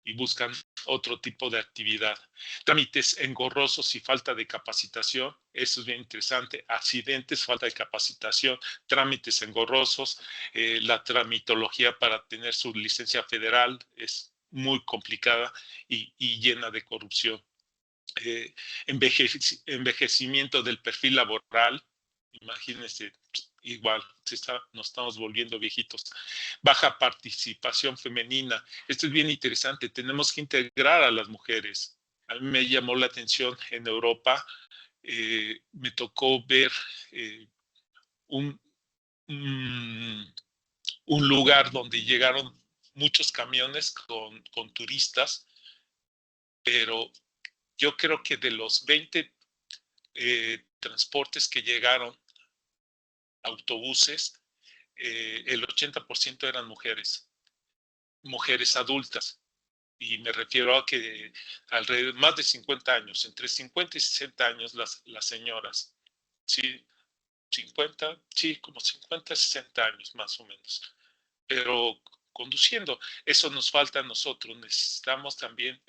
y buscan otro tipo de actividad. Trámites engorrosos y falta de capacitación, eso es bien interesante. Accidentes, falta de capacitación, trámites engorrosos, la tramitología para tener su licencia federal es muy complicada y llena de corrupción. Envejecimiento del perfil laboral, imagínense, igual, nos estamos volviendo viejitos. Baja participación femenina, esto es bien interesante, tenemos que integrar a las mujeres. A mí me llamó la atención en Europa, me tocó ver un lugar donde llegaron muchos camiones con turistas, pero yo creo que de los 20 transportes que llegaron, autobuses, el 80% eran mujeres adultas. Y me refiero a que alrededor más de 50 años, entre 50 y 60 años las señoras. Sí, 50, sí, como 50, 60 años más o menos. Pero conduciendo. Eso nos falta a nosotros. Necesitamos también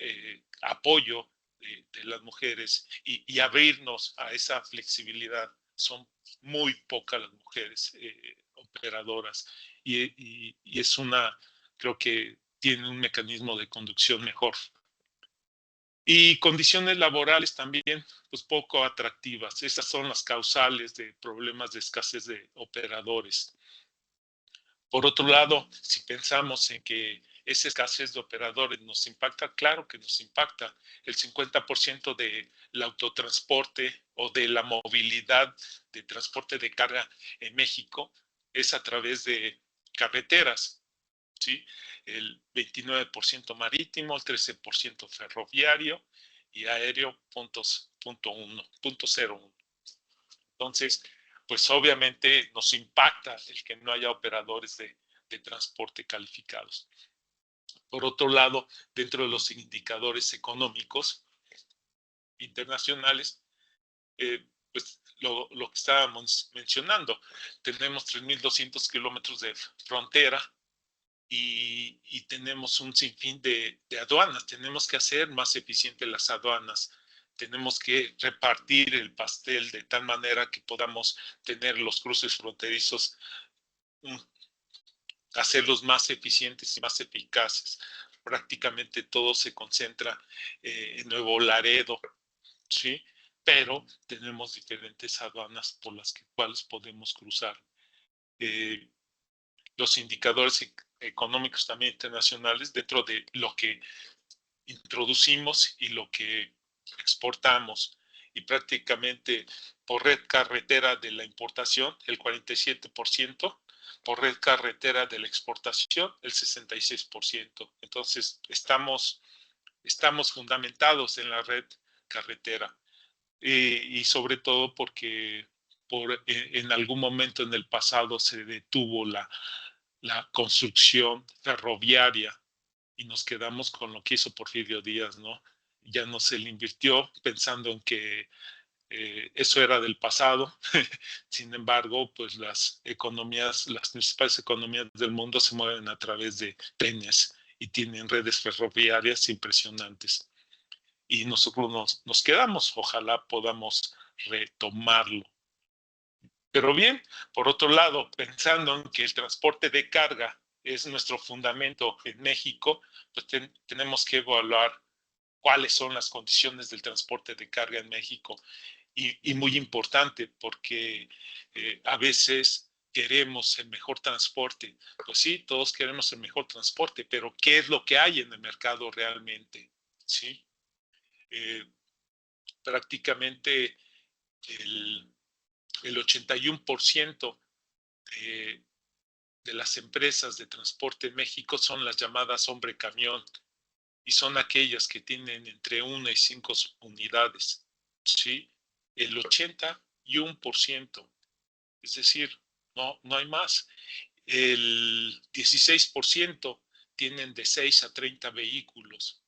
apoyo de las mujeres y abrirnos a esa flexibilidad. Son muy pocas las mujeres operadoras y es creo que tiene un mecanismo de conducción mejor. Y condiciones laborales también, pues poco atractivas. Esas son las causales de problemas de escasez de operadores. Por otro lado, si pensamos en que esa escasez de operadores nos impacta, claro que nos impacta. El 50% del autotransporte o de la movilidad de transporte de carga en México es a través de carreteras, ¿sí? El 29% marítimo, el 13% ferroviario y aéreo 0.1. Entonces, pues obviamente nos impacta el que no haya operadores de transporte calificados. Por otro lado, dentro de los indicadores económicos internacionales, pues lo que estábamos mencionando, tenemos 3.200 kilómetros de frontera y tenemos un sinfín de aduanas. Tenemos que hacer más eficientes las aduanas. Tenemos que repartir el pastel de tal manera que podamos tener los cruces fronterizos, hacerlos más eficientes y más eficaces. Prácticamente todo se concentra en Nuevo Laredo, ¿sí? Pero tenemos diferentes aduanas por las cuales podemos cruzar. Los indicadores económicos también internacionales dentro de lo que introducimos y lo que exportamos, y prácticamente por red carretera de la importación el 47%, por red carretera de la exportación el 66%. Entonces estamos fundamentados en la red carretera y sobre todo porque en algún momento en el pasado se detuvo la construcción ferroviaria y nos quedamos con lo que hizo Porfirio Díaz, ¿no? Ya no se le invirtió pensando en que eso era del pasado. Sin embargo, pues las principales economías del mundo se mueven a través de trenes y tienen redes ferroviarias impresionantes. Y nosotros nos quedamos, ojalá podamos retomarlo. Pero bien, por otro lado, pensando en que el transporte de carga es nuestro fundamento en México, pues tenemos que evaluar cuáles son las condiciones del transporte de carga en México. Y muy importante, porque a veces queremos el mejor transporte. Pues sí, todos queremos el mejor transporte, pero ¿qué es lo que hay en el mercado realmente? ¿Sí? Prácticamente el 81% de las empresas de transporte en México son las llamadas hombre camión y son aquellas que tienen entre 1 y 5 unidades, ¿sí? El 81%, es decir, no hay más. El 16% tienen de 6 a 30 vehículos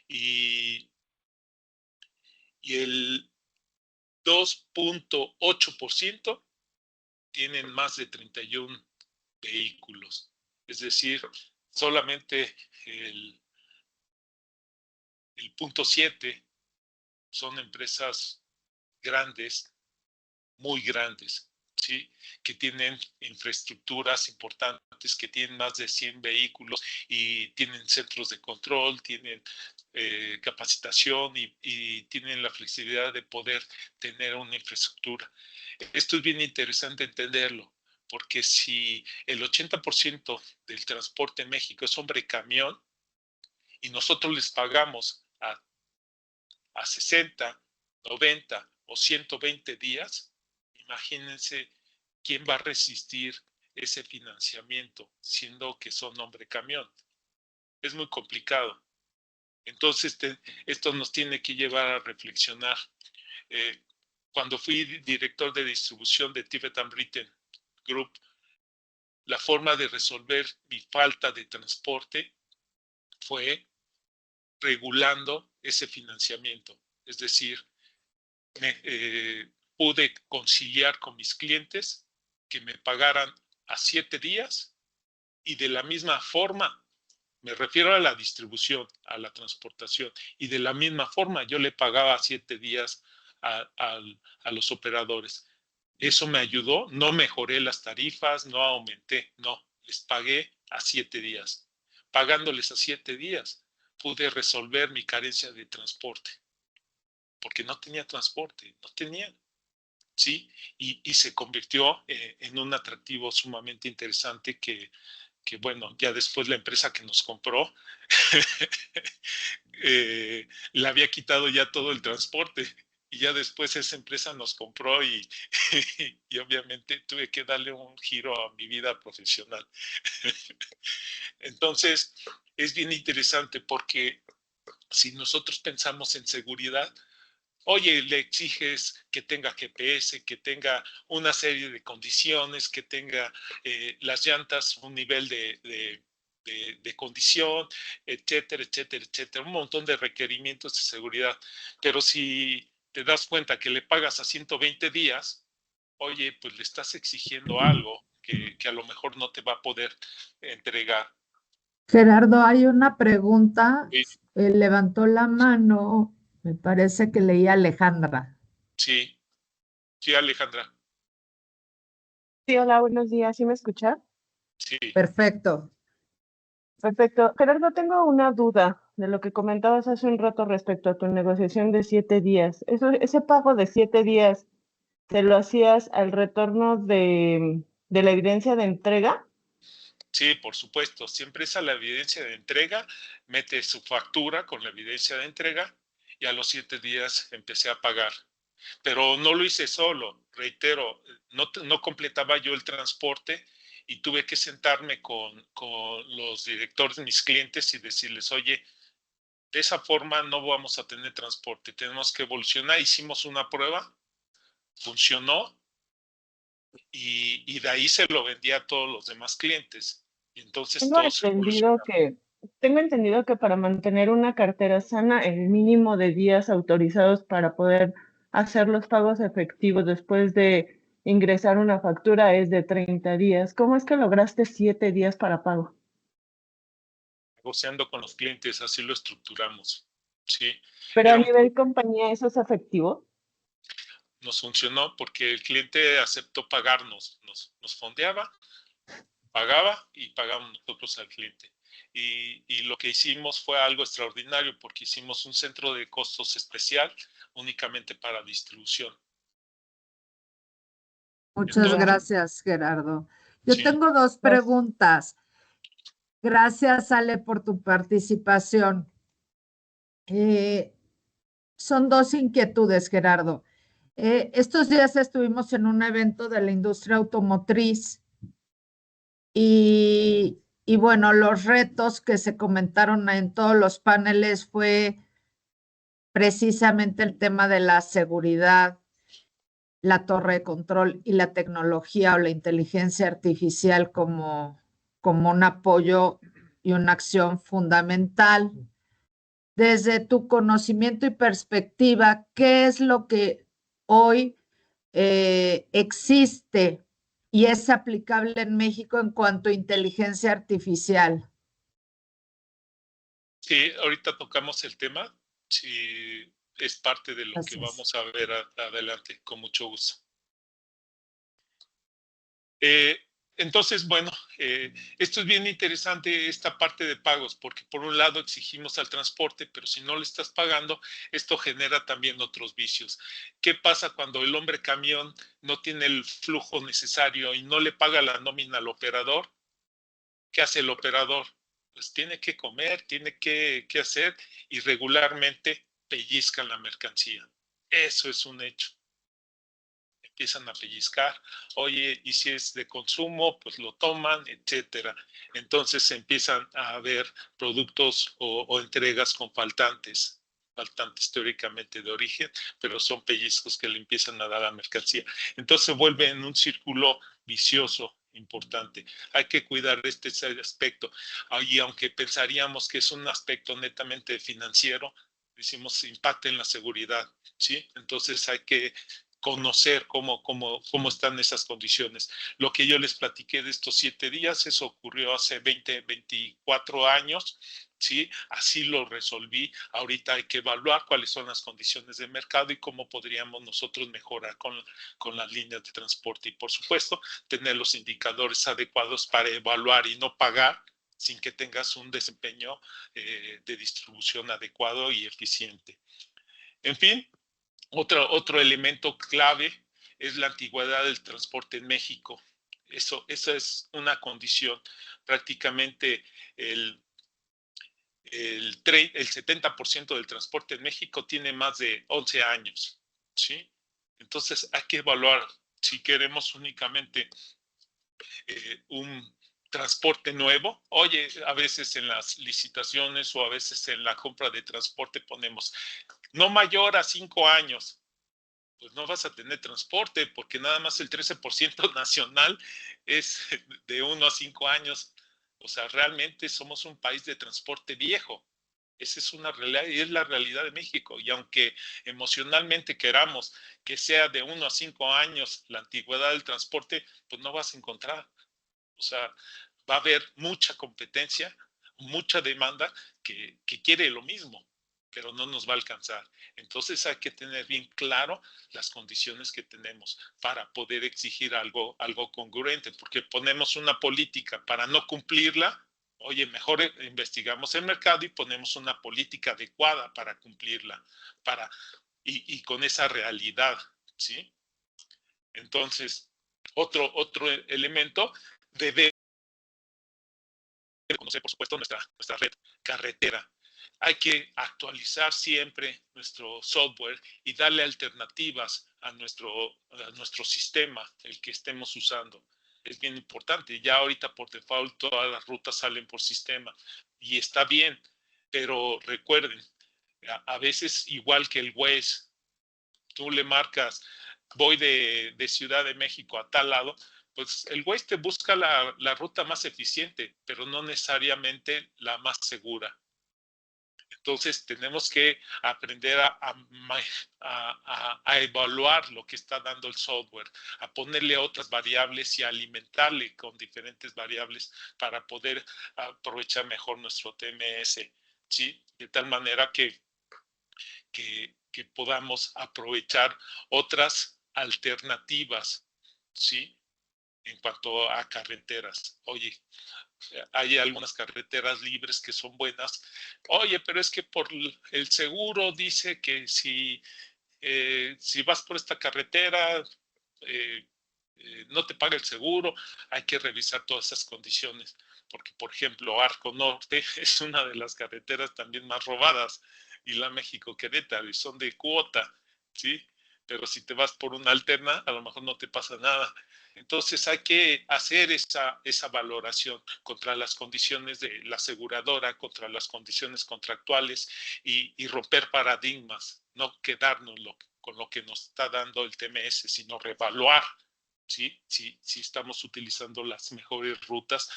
y el 2.8% tienen más de 31 vehículos. Es decir, solamente el 0.7 son empresas grandes, muy grandes, ¿sí? Que tienen infraestructuras importantes, que tienen más de 100 vehículos y tienen centros de control, tienen capacitación y tienen la flexibilidad de poder tener una infraestructura. Esto es bien interesante entenderlo, porque si el 80% del transporte en México es hombre camión y nosotros les pagamos a 60, 90 o 120 días, imagínense quién va a resistir ese financiamiento, siendo que son hombre camión. Es muy complicado. Entonces, esto nos tiene que llevar a reflexionar. Cuando fui director de distribución de Tivet and Britten Group, la forma de resolver mi falta de transporte fue regulando ese financiamiento. Es decir, pude conciliar con mis clientes que me pagaran a 7 días Y de la misma forma, me refiero a la distribución, a la transportación, y de la misma forma yo le pagaba 7 días a los operadores. Eso me ayudó, no mejoré las tarifas, no aumenté, no, les pagué a 7 días. Pagándoles a 7 días, pude resolver mi carencia de transporte, porque no tenía transporte, no tenía. ¿Sí? Y se convirtió en un atractivo sumamente interesante que bueno, ya después la empresa que nos compró le había quitado ya todo el transporte y ya después esa empresa nos compró y obviamente tuve que darle un giro a mi vida profesional. Entonces, es bien interesante porque si nosotros pensamos en seguridad, oye, le exiges que tenga GPS, que tenga una serie de condiciones, que tenga las llantas, un nivel de condición, etcétera, etcétera, etcétera, un montón de requerimientos de seguridad. Pero si te das cuenta que le pagas a 120 días, oye, pues le estás exigiendo algo que a lo mejor no te va a poder entregar. Gerardo, hay una pregunta. Sí, Levantó la mano, me parece que leía Alejandra. sí, sí, Alejandra, Sí, hola, buenos días. ¿Sí me escuchas? sí. Perfecto. Perfecto. Gerardo, tengo una duda de lo que comentabas hace un rato respecto a tu negociación de 7 días. Ese pago de 7 días, ¿te lo hacías al retorno de la evidencia de entrega? Sí, por supuesto. Siempre es a la evidencia de entrega, mete su factura con la evidencia de entrega y a los 7 días empecé a pagar. Pero no lo hice solo, reitero, no completaba yo el transporte y tuve que sentarme con los directores de mis clientes y decirles, oye, de esa forma no vamos a tener transporte, tenemos que evolucionar. Hicimos una prueba, funcionó y de ahí se lo vendí a todos los demás clientes. Y entonces Tengo todos entendido evolucionaron. que, tengo entendido que para mantener una cartera sana, el mínimo de días autorizados para poder hacer los pagos efectivos después de ingresar una factura es de 30 días. ¿Cómo es que lograste 7 días para pago? Negociando con los clientes, así lo estructuramos. Sí, Pero a era un, nivel compañía, ¿eso es efectivo? nos funcionó porque el cliente aceptó pagarnos, nos fondeaba, pagaba y pagábamos nosotros al cliente. Y lo que hicimos fue algo extraordinario porque hicimos un centro de costos especial únicamente para distribución. Muchas Ya. Entonces, gracias, Gerardo. Yo sí, tengo dos Pues, preguntas. Gracias, Ale, por tu participación. Eh, Son dos inquietudes, Gerardo. Estos días estuvimos en un evento de la industria automotriz y bueno, los retos que se comentaron en todos los paneles fue precisamente el tema de la seguridad, la torre de control y la tecnología o la inteligencia artificial como un apoyo y una acción fundamental. Desde tu conocimiento y perspectiva, ¿qué es lo que hoy existe y es aplicable en México en cuanto a inteligencia artificial? sí, ahorita tocamos el tema. Sí, es parte de lo que Gracias. vamos a ver adelante, con mucho gusto. Entonces, bueno, esto es bien interesante, esta parte de pagos, porque por un lado exigimos al transporte, pero si no le estás pagando, esto genera también otros vicios. ¿Qué pasa cuando el hombre camión no tiene el flujo necesario y no le paga la nómina al operador? ¿Qué hace el operador? Pues tiene que comer, tiene que hacer y regularmente pellizcan la mercancía. Eso es un hecho. Empiezan a pellizcar, oye, y si es de consumo, pues lo toman, etcétera. Entonces se empiezan a ver productos o entregas con faltantes teóricamente de origen, pero son pellizcos que le empiezan a dar a mercancía. Entonces se vuelve en un círculo vicioso importante. Hay que cuidar este aspecto. Y aunque pensaríamos que es un aspecto netamente financiero, decimos impacta en la seguridad, ¿sí? Entonces hay que conocer cómo están esas condiciones. Lo que yo les platiqué de estos 7 días, eso ocurrió hace 24 años, ¿sí? Así lo resolví. Ahorita hay que evaluar cuáles son las condiciones de mercado y cómo podríamos nosotros mejorar con las líneas de transporte. Y por supuesto, tener los indicadores adecuados para evaluar y no pagar sin que tengas un desempeño de distribución adecuado y eficiente. En fin, otro elemento clave es la antigüedad del transporte en México. Esa es una condición. Prácticamente el 70% del transporte en México tiene más de 11 años, ¿sí? Entonces hay que evaluar si queremos únicamente un transporte nuevo. Oye, a veces en las licitaciones o a veces en la compra de transporte ponemos no mayor a 5 años. Pues no vas a tener transporte porque nada más el 13% nacional es de 1 a 5 años. O sea, realmente somos un país de transporte viejo. Esa es una realidad y es la realidad de México. Y aunque emocionalmente queramos que sea de 1 a 5 años la antigüedad del transporte, pues no vas a encontrar. O sea, va a haber mucha competencia, mucha demanda que quiere lo mismo, pero no nos va a alcanzar. Entonces hay que tener bien claro las condiciones que tenemos para poder exigir algo congruente, porque ponemos una política para no cumplirla. Oye, mejor investigamos el mercado y ponemos una política adecuada para cumplirla, y con esa realidad, ¿sí? Entonces, otro elemento, debe conocer, por supuesto, nuestra red carretera. Hay que actualizar siempre nuestro software y darle alternativas a nuestro sistema, el que estemos usando. Es bien importante. Ya ahorita por default todas las rutas salen por sistema y está bien, pero recuerden, a veces igual que el Waze, tú le marcas, voy de Ciudad de México a tal lado, pues el Waze te busca la ruta más eficiente, pero no necesariamente la más segura. Entonces tenemos que aprender a evaluar lo que está dando el software, a ponerle otras variables y a alimentarle con diferentes variables para poder aprovechar mejor nuestro TMS, ¿sí? De tal manera que podamos aprovechar otras alternativas, ¿sí? En cuanto a carreteras. Oye, hay algunas carreteras libres que son buenas. Oye, pero es que por el seguro dice que si vas por esta carretera, no te paga el seguro. Hay que revisar todas esas condiciones, porque por ejemplo, Arco Norte es una de las carreteras también más robadas, y la México-Querétaro, y son de cuota, ¿sí? Pero si te vas por una alterna, a lo mejor no te pasa nada. Entonces hay que hacer esa valoración contra las condiciones de la aseguradora, contra las condiciones contractuales, y romper paradigmas, no quedarnos con lo que nos está dando el TMS, sino reevaluar, ¿sí? Si estamos utilizando las mejores rutas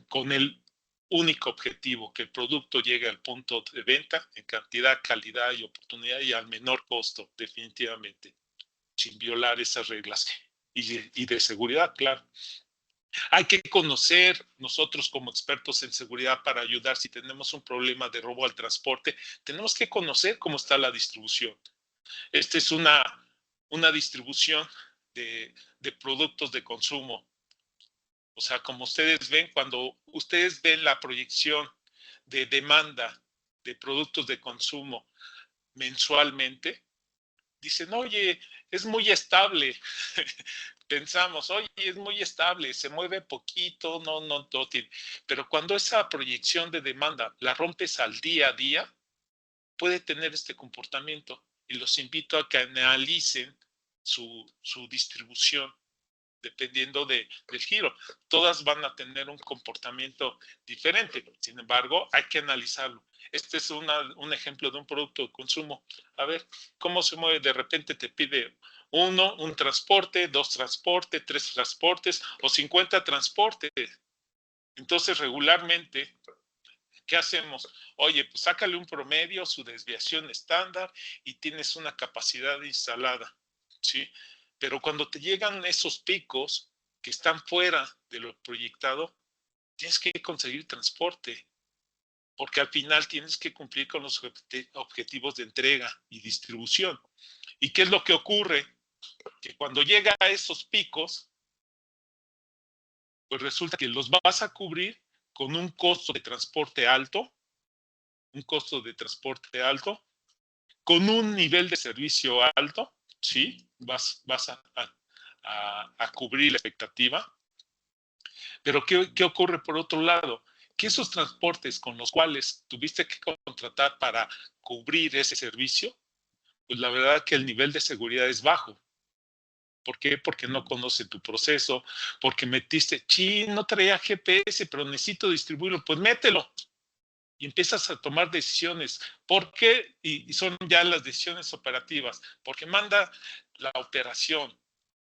con el único objetivo, que el producto llegue al punto de venta en cantidad, calidad y oportunidad y al menor costo, definitivamente, sin violar esas reglas y de seguridad, claro. Hay que conocer nosotros como expertos en seguridad para ayudar. Si tenemos un problema de robo al transporte, tenemos que conocer cómo está la distribución. Esta es una distribución de productos de consumo. O sea, como ustedes ven, cuando ustedes ven la proyección de demanda de productos de consumo mensualmente, dicen, oye, es muy estable. Pensamos, oye, es muy estable, se mueve poquito, no tiene. Pero cuando esa proyección de demanda la rompes al día a día, puede tener este comportamiento. Y los invito a que analicen su distribución dependiendo del giro. Todas van a tener un comportamiento diferente. Sin embargo, hay que analizarlo. Este es un ejemplo de un producto de consumo. A ver, ¿cómo se mueve? De repente te pide un transporte, 2 transportes, 3 transportes o 50 transportes. Entonces, regularmente, ¿qué hacemos? Oye, pues sácale un promedio, su desviación estándar, y tienes una capacidad instalada, ¿sí? Pero cuando te llegan esos picos que están fuera de lo proyectado, tienes que conseguir transporte, porque al final tienes que cumplir con los objetivos de entrega y distribución. ¿Y qué es lo que ocurre? Que cuando llega a esos picos, pues resulta que los vas a cubrir con un costo de transporte alto, con un nivel de servicio alto, ¿sí? Vas a cubrir la expectativa. Pero ¿qué ocurre por otro lado? Que esos transportes con los cuales tuviste que contratar para cubrir ese servicio, pues la verdad que el nivel de seguridad es bajo. ¿Por qué? Porque no conoce tu proceso, porque metiste, no traía GPS, pero necesito distribuirlo, pues mételo. Y empiezas a tomar decisiones. ¿Por qué? Y son ya las decisiones operativas. Porque manda la operación.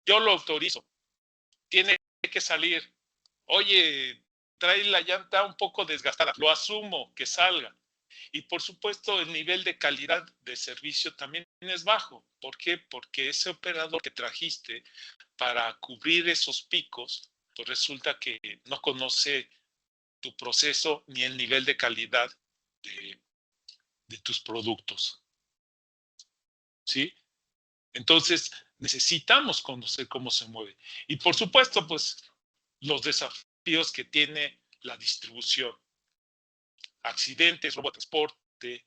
Yo lo autorizo. Tiene que salir. Oye, trae la llanta un poco desgastada. Lo asumo, que salga. Y por supuesto, el nivel de calidad de servicio también es bajo. ¿Por qué? Porque ese operador que trajiste para cubrir esos picos, pues resulta que no conoce tu proceso ni el nivel de calidad de tus productos. ¿Sí? Entonces, necesitamos conocer cómo se mueve. Y por supuesto, pues, los desafíos que tiene la distribución. Accidentes, robo de transporte,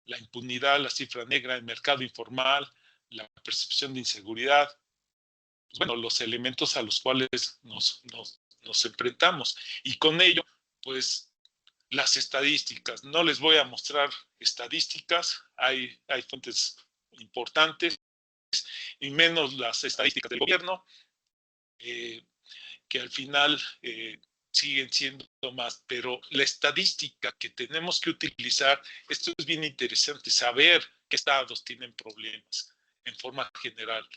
la impunidad, la cifra negra, el mercado informal, la percepción de inseguridad. Pues, bueno, los elementos a los cuales nos enfrentamos. Y con ello, pues, las estadísticas. No les voy a mostrar estadísticas, hay fuentes importantes, y menos las estadísticas del gobierno, que al final siguen siendo más, pero la estadística que tenemos que utilizar, esto es bien interesante, saber qué estados tienen problemas en forma general,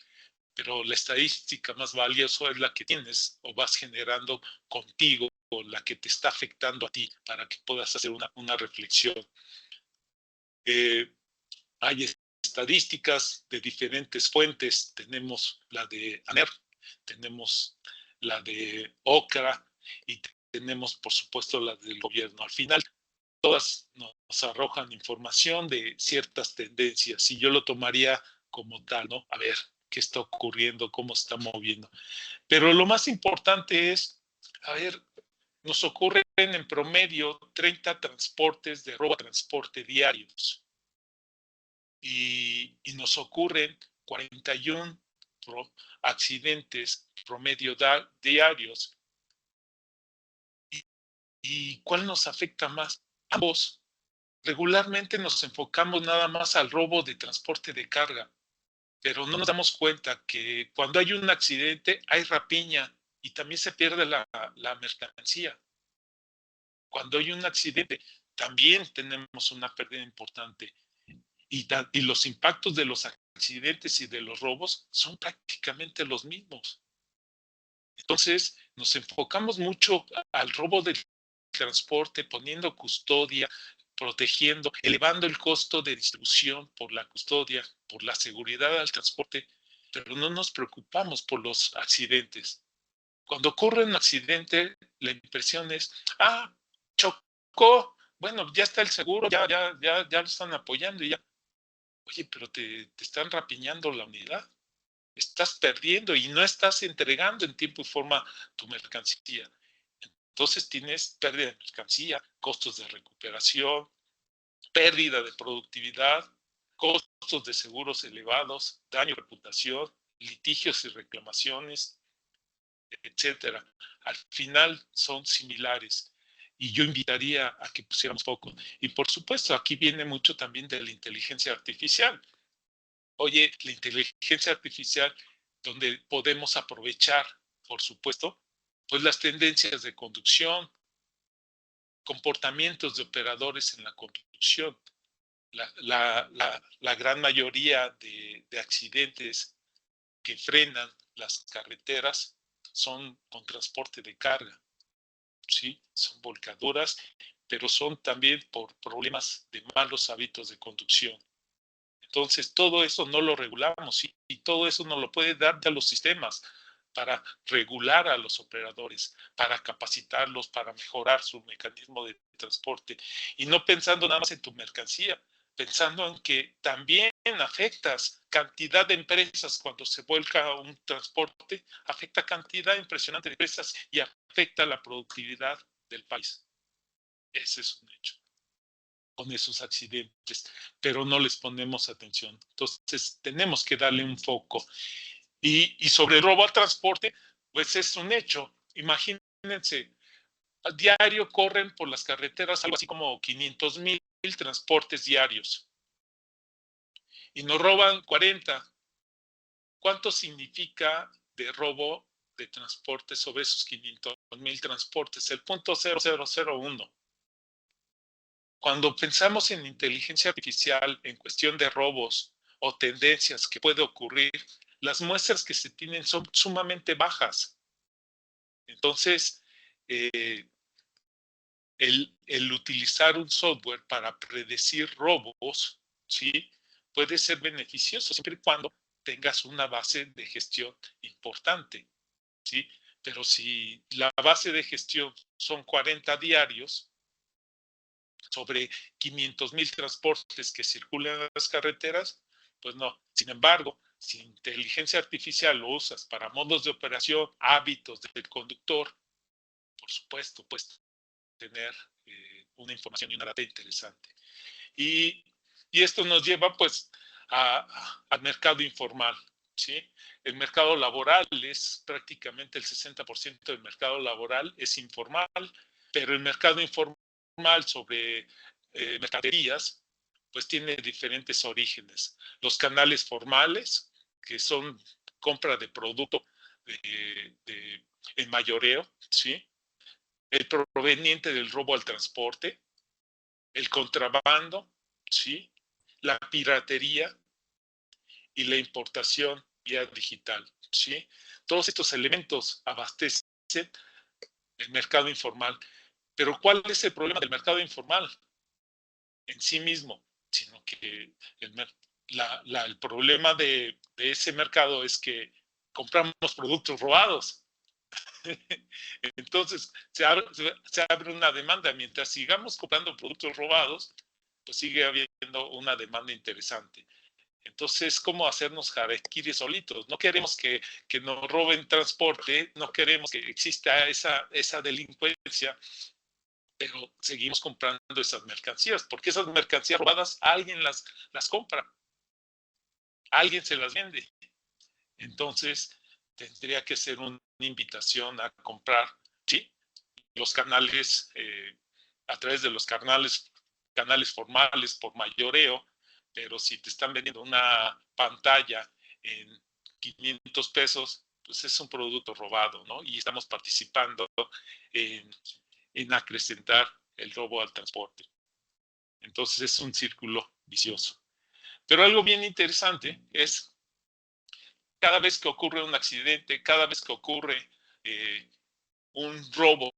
pero la estadística más valiosa es la que tienes o vas generando contigo, o la que te está afectando a ti, para que puedas hacer una reflexión. Hay estadísticas de diferentes fuentes, tenemos la de ANER, tenemos la de OCRA y tenemos, por supuesto, la del gobierno. Al final, todas nos arrojan información de ciertas tendencias y yo lo tomaría como tal, ¿no? A ver qué está ocurriendo, cómo se está moviendo. Pero lo más importante es, a ver, nos ocurren en promedio 30 transportes de robo a transporte diarios. Y nos ocurren 41 accidentes promedio diarios. ¿Y cuál nos afecta más? Ambos. Regularmente nos enfocamos nada más al robo de transporte de carga, pero no nos damos cuenta que cuando hay un accidente hay rapiña y también se pierde la mercancía. Cuando hay un accidente también tenemos una pérdida importante. Y los impactos de los accidentes y de los robos son prácticamente los mismos. Entonces, nos enfocamos mucho al robo del transporte, poniendo custodia, protegiendo, elevando el costo de distribución por la custodia, por la seguridad al transporte, pero no nos preocupamos por los accidentes. Cuando ocurre un accidente, la impresión es, chocó, bueno, ya está el seguro, ya lo están apoyando y ya. Oye, pero te están rapiñando la unidad, estás perdiendo y no estás entregando en tiempo y forma tu mercancía. Entonces tienes pérdida de mercancía, costos de recuperación, pérdida de productividad, costos de seguros elevados, daño de reputación, litigios y reclamaciones, etcétera. Al final son similares. Y yo invitaría a que pusiéramos foco. Y por supuesto, aquí viene mucho también de la inteligencia artificial. Oye, la inteligencia artificial, donde podemos aprovechar, por supuesto, pues las tendencias de conducción, comportamientos de operadores en la conducción. La gran mayoría de accidentes que frenan las carreteras son con transporte de carga. ¿Sí? Son volcaduras, pero son también por problemas de malos hábitos de conducción. Entonces, todo eso no lo regulamos y todo eso nos lo puede dar ya los sistemas para regular a los operadores, para capacitarlos, para mejorar su mecanismo de transporte. Y no pensando nada más en tu mercancía, pensando en que también afectas cantidad de empresas cuando se vuelca un transporte, afecta cantidad impresionante de empresas y afecta la productividad del país. Ese es un hecho con esos accidentes, pero no les ponemos atención. Entonces, tenemos que darle un foco. Y sobre el robo al transporte, pues es un hecho. Imagínense, a diario corren por las carreteras algo así como 500,000 transportes diarios. Y nos roban 40. ¿Cuánto significa de robo de transporte sobre esos 500,000 transportes? El 0.0001. Cuando pensamos en inteligencia artificial, en cuestión de robos o tendencias que puede ocurrir, las muestras que se tienen son sumamente bajas. Entonces, el utilizar un software para predecir robos, ¿sí?, puede ser beneficioso siempre y cuando tengas una base de gestión importante, ¿sí? Pero si la base de gestión son 40 diarios, sobre 500,000 transportes que circulan en las carreteras, pues no. Sin embargo, si inteligencia artificial lo usas para modos de operación, hábitos del conductor, por supuesto, puedes tener una información y una data interesante. Y esto nos lleva pues al mercado informal, ¿sí? El mercado laboral es prácticamente el 60% del mercado laboral es informal, pero el mercado informal sobre mercaderías, pues tiene diferentes orígenes. Los canales formales, que son compra de producto en mayoreo, ¿sí? El proveniente del robo al transporte, el contrabando, ¿sí?, la piratería y la importación vía digital, ¿sí? Todos estos elementos abastecen el mercado informal. Pero ¿cuál es el problema del mercado informal en sí mismo? Sino que el problema de ese mercado es que compramos productos robados. Entonces, se abre una demanda. Mientras sigamos comprando productos robados, pues sigue habiendo una demanda interesante. Entonces, ¿cómo hacernos harakiri solitos? No queremos que nos roben transporte, no queremos que exista esa delincuencia, pero seguimos comprando esas mercancías, porque esas mercancías robadas alguien las compra, alguien se las vende. Entonces, tendría que ser una invitación a comprar, ¿sí?, los canales, a través de los canales formales por mayoreo, pero si te están vendiendo una pantalla en 500 pesos, pues es un producto robado, ¿no? Y estamos participando en acrecentar el robo al transporte. Entonces es un círculo vicioso. Pero algo bien interesante es, cada vez que ocurre un accidente, cada vez que ocurre un robo,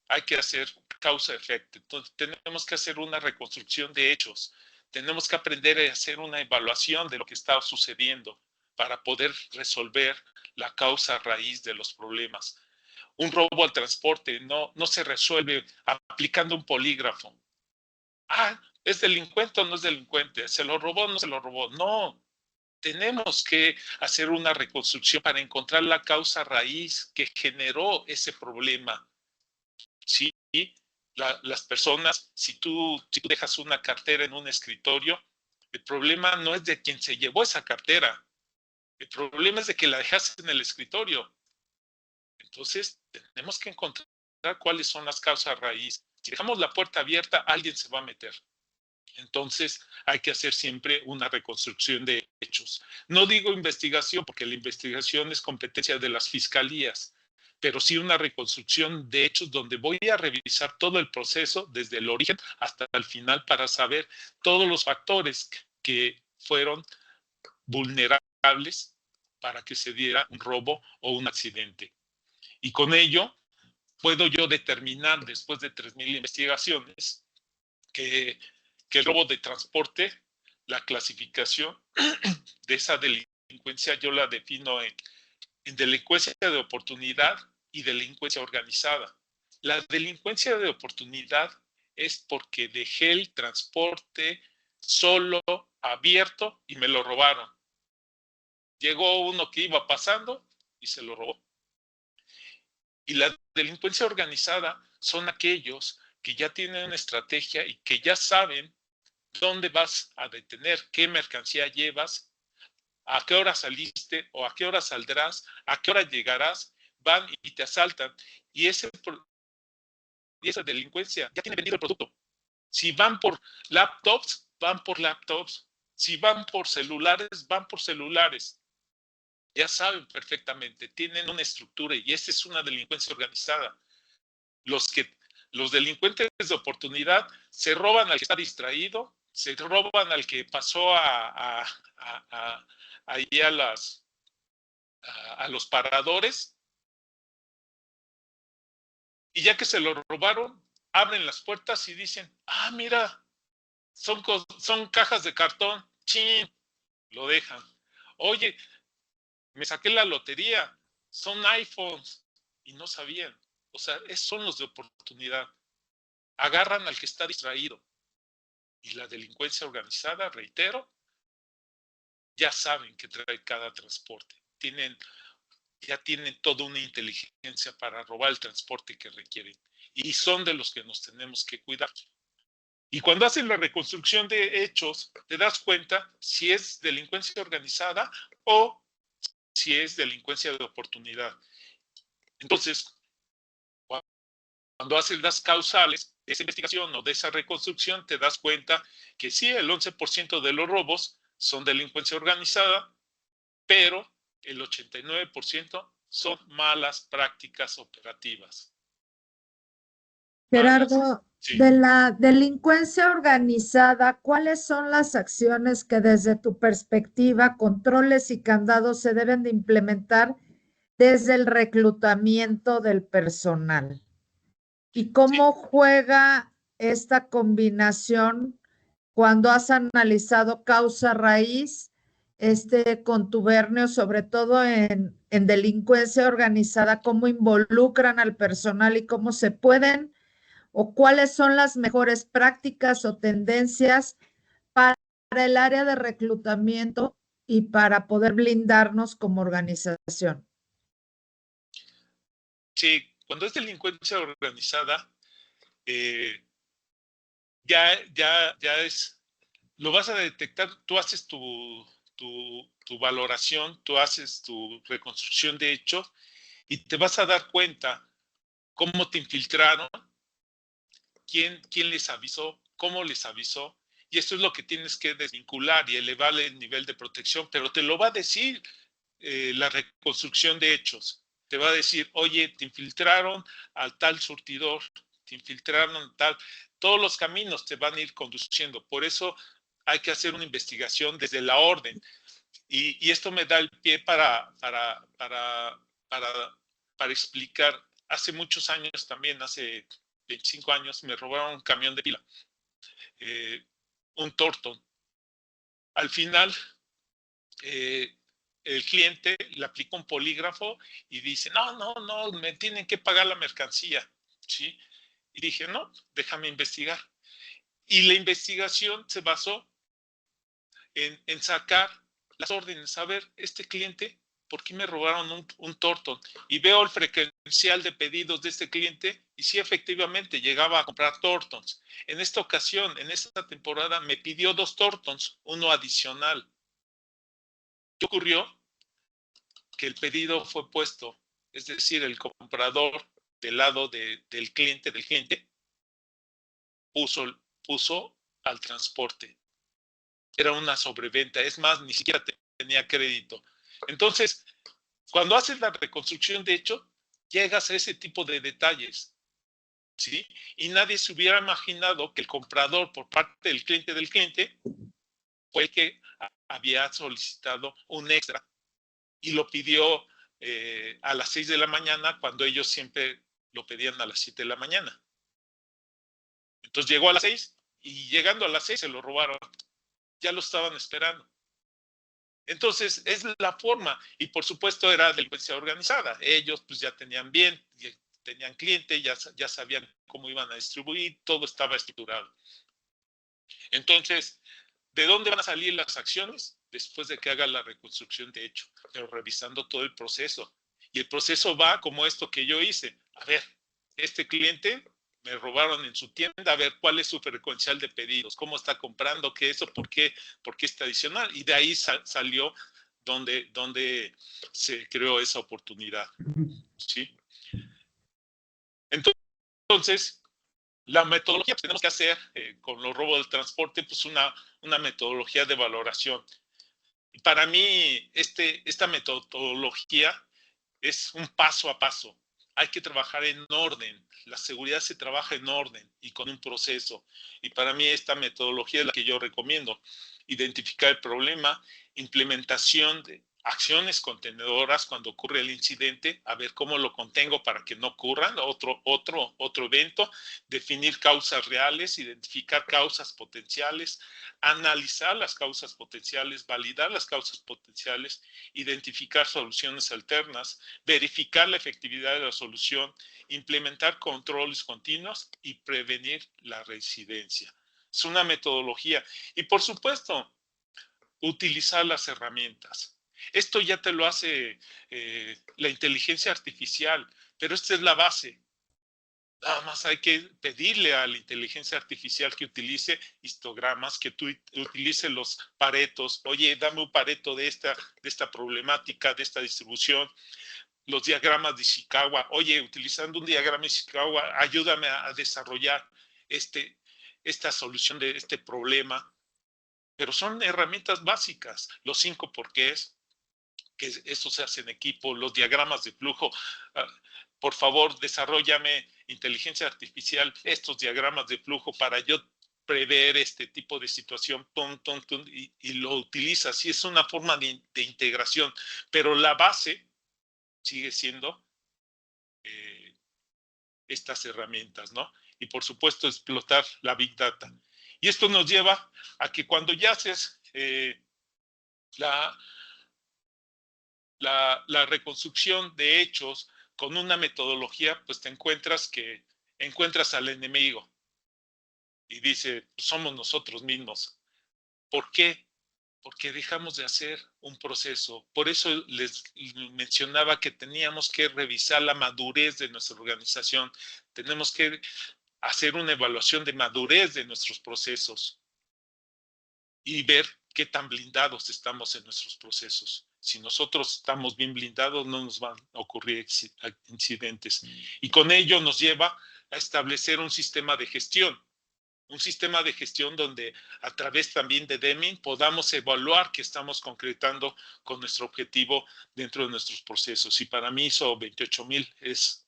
hay que hacer causa-efecto. Entonces tenemos que hacer una reconstrucción de hechos. Tenemos que aprender a hacer una evaluación de lo que está sucediendo para poder resolver la causa raíz de los problemas. Un robo al transporte no se resuelve aplicando un polígrafo. ¿Es delincuente o no es delincuente? ¿Se lo robó o no se lo robó? No. Tenemos que hacer una reconstrucción para encontrar la causa raíz que generó ese problema. Sí, las personas, si tú dejas una cartera en un escritorio, el problema no es de quien se llevó esa cartera. El problema es de que la dejaste en el escritorio. Entonces, tenemos que encontrar cuáles son las causas raíz. Si dejamos la puerta abierta, alguien se va a meter. Entonces, hay que hacer siempre una reconstrucción de hechos. No digo investigación, porque la investigación es competencia de las fiscalías, pero sí una reconstrucción de hechos donde voy a revisar todo el proceso desde el origen hasta el final para saber todos los factores que fueron vulnerables para que se diera un robo o un accidente. Y con ello puedo yo determinar, después de 3,000 investigaciones, que el robo de transporte la clasificación de esa delincuencia yo la defino en delincuencia de oportunidad y delincuencia organizada. La delincuencia de oportunidad es porque dejé el transporte solo, abierto y me lo robaron. Llegó uno que iba pasando y se lo robó. Y la delincuencia organizada son aquellos que ya tienen una estrategia y que ya saben dónde vas a detener, qué mercancía llevas, a qué hora saliste o a qué hora saldrás, a qué hora llegarás, van y te asaltan. Y esa delincuencia ya tiene vendido el producto. Si van por laptops, van por laptops. Si van por celulares, van por celulares. Ya saben perfectamente, tienen una estructura y esta es una delincuencia organizada. Los delincuentes de oportunidad se roban al que está distraído, se roban al que pasó ahí a los paradores, y ya que se lo robaron, abren las puertas y dicen, ah, mira, son cajas de cartón, chin, lo dejan. Oye, me saqué la lotería, son iPhones, y no sabían. O sea, son los de oportunidad. Agarran al que está distraído. Y la delincuencia organizada, reitero, ya saben que trae cada transporte. Ya tienen toda una inteligencia para robar el transporte que requieren. Y son de los que nos tenemos que cuidar. Y cuando hacen la reconstrucción de hechos, te das cuenta si es delincuencia organizada o si es delincuencia de oportunidad. Entonces, cuando haces las causales de esa investigación o de esa reconstrucción, te das cuenta que sí, el 11% de los robos son delincuencia organizada, pero el 89% son malas prácticas operativas. Gerardo, Sí. de la delincuencia organizada, ¿cuáles son las acciones que desde tu perspectiva, controles y candados se deben de implementar desde el reclutamiento del personal? ¿Y cómo juega esta combinación cuando has analizado causa raíz, este contubernio, sobre todo en delincuencia organizada, cómo involucran al personal y cómo se pueden o cuáles son las mejores prácticas o tendencias para el área de reclutamiento y para poder blindarnos como organización? Sí, cuando es delincuencia organizada, ya es, lo vas a detectar, tú haces tu valoración, tú haces tu reconstrucción de hechos y te vas a dar cuenta cómo te infiltraron, quién les avisó, cómo les avisó, y esto es lo que tienes que desvincular y elevar el nivel de protección, pero te lo va a decir la reconstrucción de hechos. Te va a decir, oye, te infiltraron al tal surtidor, te infiltraron tal, todos los caminos te van a ir conduciendo. Por eso hay que hacer una investigación desde la orden. Y esto me da el pie para explicar. Hace muchos años también, hace 25 años, me robaron un camión de pila, un Torton. Al final, el cliente le aplicó un polígrafo y dice, no, me tienen que pagar la mercancía, ¿sí? Y dije, no, déjame investigar. Y la investigación se basó en sacar las órdenes. A ver, este cliente, ¿por qué me robaron un Torton? Y veo el frecuencial de pedidos de este cliente y sí, efectivamente, llegaba a comprar Tortons. En esta ocasión, en esta temporada, me pidió 2 Tortons, uno adicional. ¿Qué ocurrió? Que el pedido fue puesto, es decir, el comprador del lado del cliente puso al transporte. Era una sobreventa, es más, ni siquiera tenía crédito. Entonces, cuando haces la reconstrucción de hecho, llegas a ese tipo de detalles, ¿sí? Y nadie se hubiera imaginado que el comprador por parte del cliente fue el que había solicitado un extra y lo pidió a las 6 de la mañana cuando ellos siempre lo pedían a las 7 de la mañana. Entonces llegó a las 6 y llegando a las 6 se lo robaron. ya lo estaban esperando. Entonces, es la forma, y por supuesto era delincuencia organizada. Ellos pues ya tenían bien, tenían cliente, ya sabían cómo iban a distribuir, todo estaba estructurado. Entonces, ¿de dónde van a salir las acciones? Después de que haga la reconstrucción de hecho, pero revisando todo el proceso. Y el proceso va como esto que yo hice. A ver, este cliente me robaron en su tienda, a ver cuál es su frecuencial de pedidos, cómo está comprando, qué eso, por qué está adicional. Y de ahí salió donde se creó esa oportunidad. ¿Sí? Entonces, la metodología que tenemos que hacer con los robos del transporte, pues una metodología de valoración. Y para mí, esta metodología es un paso a paso. Hay que trabajar en orden. La seguridad se trabaja en orden y con un proceso. Y para mí esta metodología es la que yo recomiendo. Identificar el problema, implementación de acciones contenedoras cuando ocurre el incidente, a ver cómo lo contengo para que no ocurran otro evento, definir causas reales, identificar causas potenciales, analizar las causas potenciales, validar las causas potenciales, identificar soluciones alternas, verificar la efectividad de la solución, implementar controles continuos y prevenir la reincidencia. Es una metodología. Y por supuesto, utilizar las herramientas. Esto ya te lo hace la inteligencia artificial, pero esta es la base. Nada más hay que pedirle a la inteligencia artificial que utilice histogramas, que utilice los paretos. Oye, dame un pareto de esta problemática, de esta distribución. Los diagramas de Ishikawa. Oye, utilizando un diagrama de Ishikawa, ayúdame a desarrollar esta solución de este problema. Pero son herramientas básicas. Los 5 porqués, que eso se hace en equipo, los diagramas de flujo. Por favor, desarróllame inteligencia artificial, estos diagramas de flujo para yo prever este tipo de situación, y lo utilizas. Y es una forma de integración, pero la base sigue siendo estas herramientas, ¿no? Y por supuesto, explotar la Big Data. Y esto nos lleva a que cuando ya haces la reconstrucción de hechos con una metodología, pues te encuentras al enemigo y dice, somos nosotros mismos. ¿Por qué? Porque dejamos de hacer un proceso. Por eso les mencionaba que teníamos que revisar la madurez de nuestra organización. Tenemos que hacer una evaluación de madurez de nuestros procesos y ver qué tan blindados estamos en nuestros procesos. Si nosotros estamos bien blindados, no nos van a ocurrir incidentes. Y con ello nos lleva a establecer un sistema de gestión. Un sistema de gestión donde a través también de Deming podamos evaluar que estamos concretando con nuestro objetivo dentro de nuestros procesos. Y para mí ISO 28000 es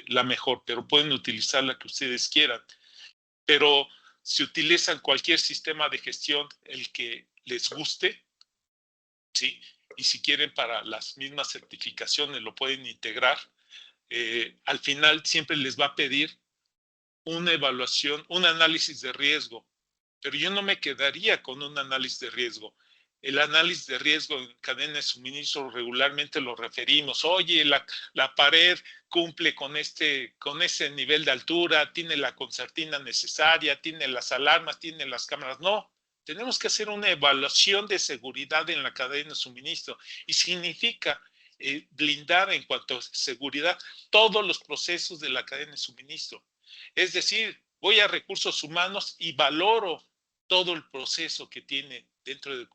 la mejor, pero pueden utilizar la que ustedes quieran. Pero si utilizan cualquier sistema de gestión, el que les guste, ¿sí? Y si quieren para las mismas certificaciones lo pueden integrar, al final siempre les va a pedir una evaluación, un análisis de riesgo, pero yo no me quedaría con un análisis de riesgo. El análisis de riesgo en cadena de suministro regularmente lo referimos. Oye, la pared cumple con ese nivel de altura, tiene la concertina necesaria, tiene las alarmas, tiene las cámaras. No, tenemos que hacer una evaluación de seguridad en la cadena de suministro y significa blindar en cuanto a seguridad todos los procesos de la cadena de suministro. Es decir, voy a recursos humanos y valoro todo el proceso que tiene dentro de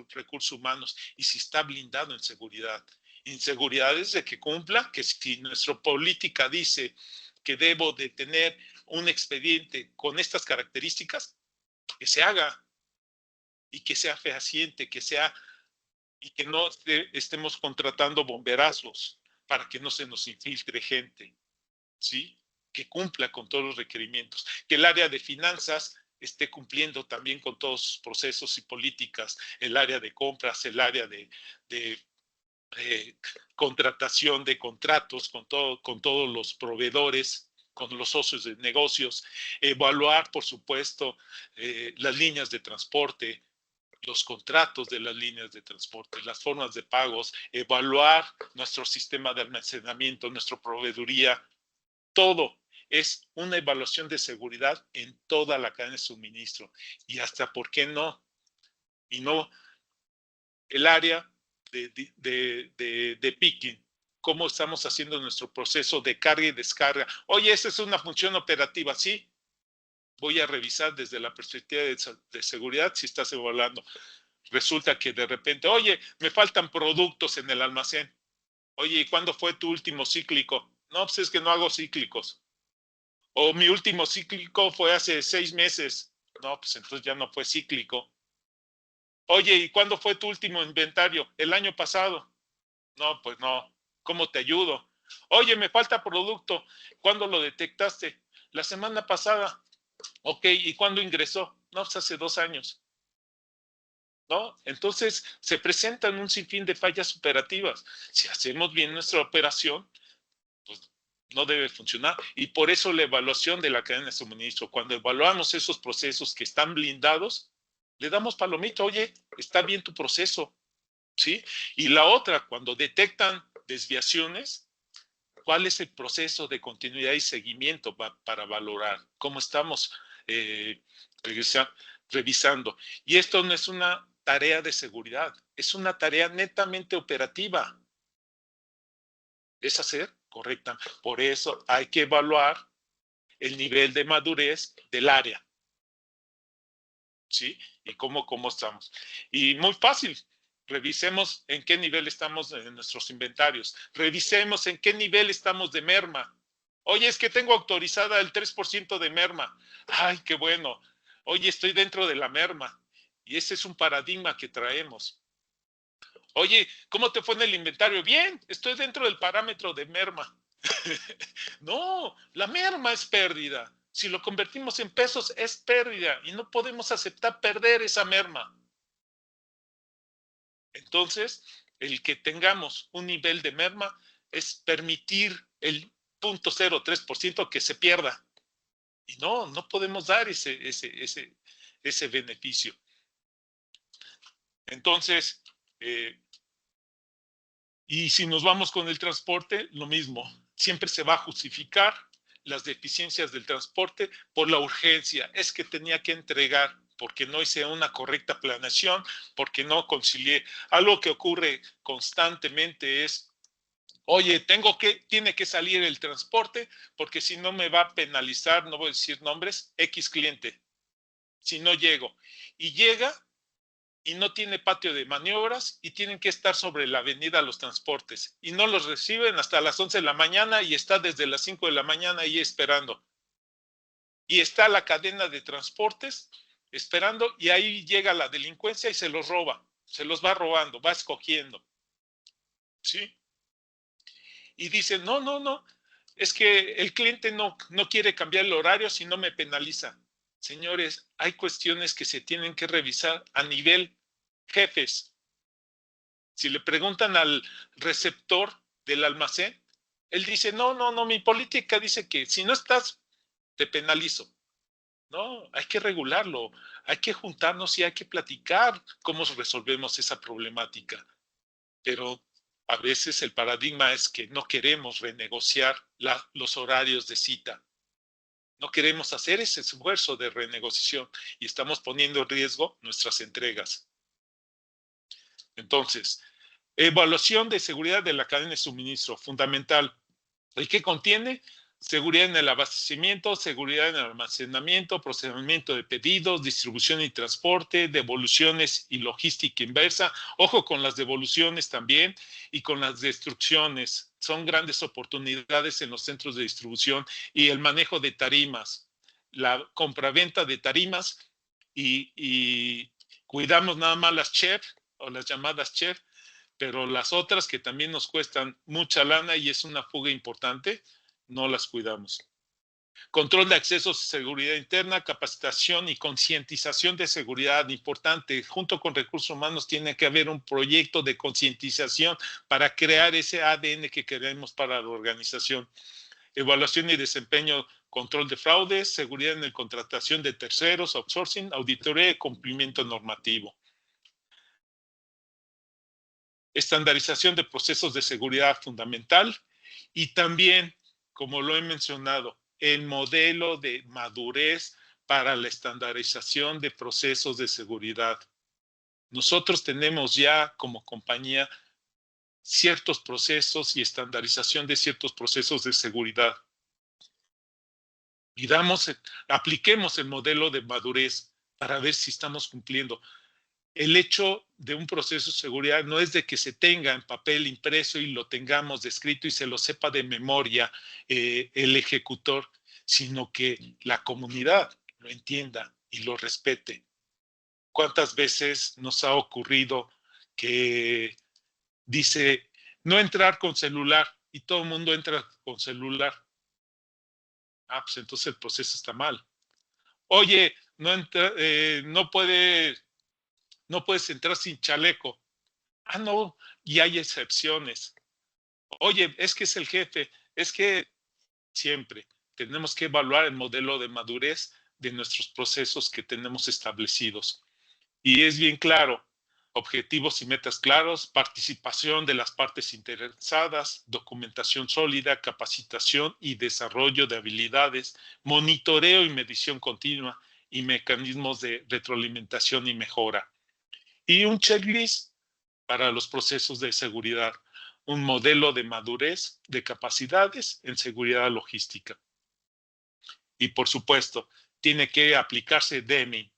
recursos humanos y si está blindado en seguridad. Inseguridad es de que cumpla, que si nuestra política dice que debo de tener un expediente con estas características, que se haga y que sea fehaciente, y que no estemos contratando bomberazos para que no se nos infiltre gente, ¿sí? Que cumpla con todos los requerimientos, que el área de finanzas esté cumpliendo también con todos sus procesos y políticas, el área de compras, el área de contratación de contratos con todos los proveedores, con los socios de negocios, evaluar, por supuesto, las líneas de transporte, los contratos de las líneas de transporte, las formas de pagos, evaluar nuestro sistema de almacenamiento, nuestra proveeduría, todo es una evaluación de seguridad en toda la cadena de suministro y hasta, ¿por qué no? Y no el área de picking, cómo estamos haciendo nuestro proceso de carga y descarga. Oye, esa es una función operativa, sí. Voy a revisar desde la perspectiva de seguridad si estás evaluando. Resulta que de repente, oye, me faltan productos en el almacén. Oye, ¿y cuándo fue tu último cíclico? No, pues es que no hago cíclicos. O mi último cíclico fue hace 6 meses. No, pues entonces ya no fue cíclico. Oye, ¿y cuándo fue tu último inventario? El año pasado. No, pues no. ¿Cómo te ayudo? Oye, me falta producto. ¿Cuándo lo detectaste? La semana pasada. Ok, ¿y cuándo ingresó? No, pues hace 2 años. ¿No? Entonces, se presentan un sinfín de fallas operativas. Si hacemos bien nuestra operación, pues no debe funcionar. Y por eso la evaluación de la cadena de suministro, cuando evaluamos esos procesos que están blindados, le damos palomita, oye, está bien tu proceso, ¿sí? Y la otra, cuando detectan desviaciones, ¿cuál es el proceso de continuidad y seguimiento para valorar cómo estamos revisando? Y esto no es una tarea de seguridad, es una tarea netamente operativa. Es hacer correcta. Por eso hay que evaluar el nivel de madurez del área. ¿Sí? Y cómo estamos. Y muy fácil. Revisemos en qué nivel estamos en nuestros inventarios. Revisemos en qué nivel estamos de merma. Oye, es que tengo autorizada el 3% de merma. Ay, qué bueno. Oye, estoy dentro de la merma. Y ese es un paradigma que traemos. Oye, ¿cómo te fue en el inventario? Bien, estoy dentro del parámetro de merma. No, la merma es pérdida. Si lo convertimos en pesos, es pérdida y no podemos aceptar perder esa merma. Entonces, el que tengamos un nivel de merma es permitir el 0.03% que se pierda. Y no podemos dar ese beneficio. Entonces, y si nos vamos con el transporte, lo mismo. Siempre se va a justificar las deficiencias del transporte por la urgencia. Es que tenía que entregar porque no hice una correcta planeación, porque no concilié. Algo que ocurre constantemente es, oye, tiene que salir el transporte porque si no me va a penalizar, no voy a decir nombres, X cliente, si no llego. Y llega y no tiene patio de maniobras y tienen que estar sobre la avenida los transportes y no los reciben hasta las 11 de la mañana y está desde las 5 de la mañana ahí esperando. Y está la cadena de transportes esperando y ahí llega la delincuencia y se los roba, se los va robando, va escogiendo. ¿Sí? Y dicen, no, es que el cliente no quiere cambiar el horario si no me penaliza. Señores, hay cuestiones que se tienen que revisar a nivel jefes. Si le preguntan al receptor del almacén, él dice, no, mi política dice que si no estás, te penalizo. No, hay que regularlo, hay que juntarnos y hay que platicar cómo resolvemos esa problemática. Pero a veces el paradigma es que no queremos renegociar los horarios de cita. No queremos hacer ese esfuerzo de renegociación y estamos poniendo en riesgo nuestras entregas. Entonces, evaluación de seguridad de la cadena de suministro, fundamental. ¿Y qué contiene? Seguridad en el abastecimiento, seguridad en el almacenamiento, procesamiento de pedidos, distribución y transporte, devoluciones y logística inversa. Ojo con las devoluciones también y con las destrucciones. Son grandes oportunidades en los centros de distribución y el manejo de tarimas, la compraventa de tarimas y cuidamos nada más las CHEF o las llamadas CHEF, pero las otras que también nos cuestan mucha lana y es una fuga importante, no las cuidamos. Control de accesos, seguridad interna, capacitación y concientización de seguridad, importante. Junto con recursos humanos tiene que haber un proyecto de concientización para crear ese ADN que queremos para la organización. evaluación y desempeño, control de fraudes, seguridad en la contratación de terceros, outsourcing, auditoría y cumplimiento normativo. Estandarización de procesos de seguridad fundamental y también, como lo he mencionado, el modelo de madurez para la estandarización de procesos de seguridad. Nosotros tenemos ya como compañía ciertos procesos y estandarización de ciertos procesos de seguridad. Y apliquemos el modelo de madurez para ver si estamos cumpliendo. El hecho de un proceso de seguridad no es de que se tenga en papel impreso y lo tengamos descrito y se lo sepa de memoria el ejecutor, sino que la comunidad lo entienda y lo respete. ¿Cuántas veces nos ha ocurrido que dice no entrar con celular y todo el mundo entra con celular? Ah, pues entonces el proceso está mal. Oye, no puedes entrar sin chaleco. Ah, no, y hay excepciones. Oye, es que es el jefe, es que siempre tenemos que evaluar el modelo de madurez de nuestros procesos que tenemos establecidos. Y es bien claro, objetivos y metas claros, participación de las partes interesadas, documentación sólida, capacitación y desarrollo de habilidades, monitoreo y medición continua y mecanismos de retroalimentación y mejora. Y un checklist para los procesos de seguridad, un modelo de madurez de capacidades en seguridad logística. Y por supuesto, tiene que aplicarse Deming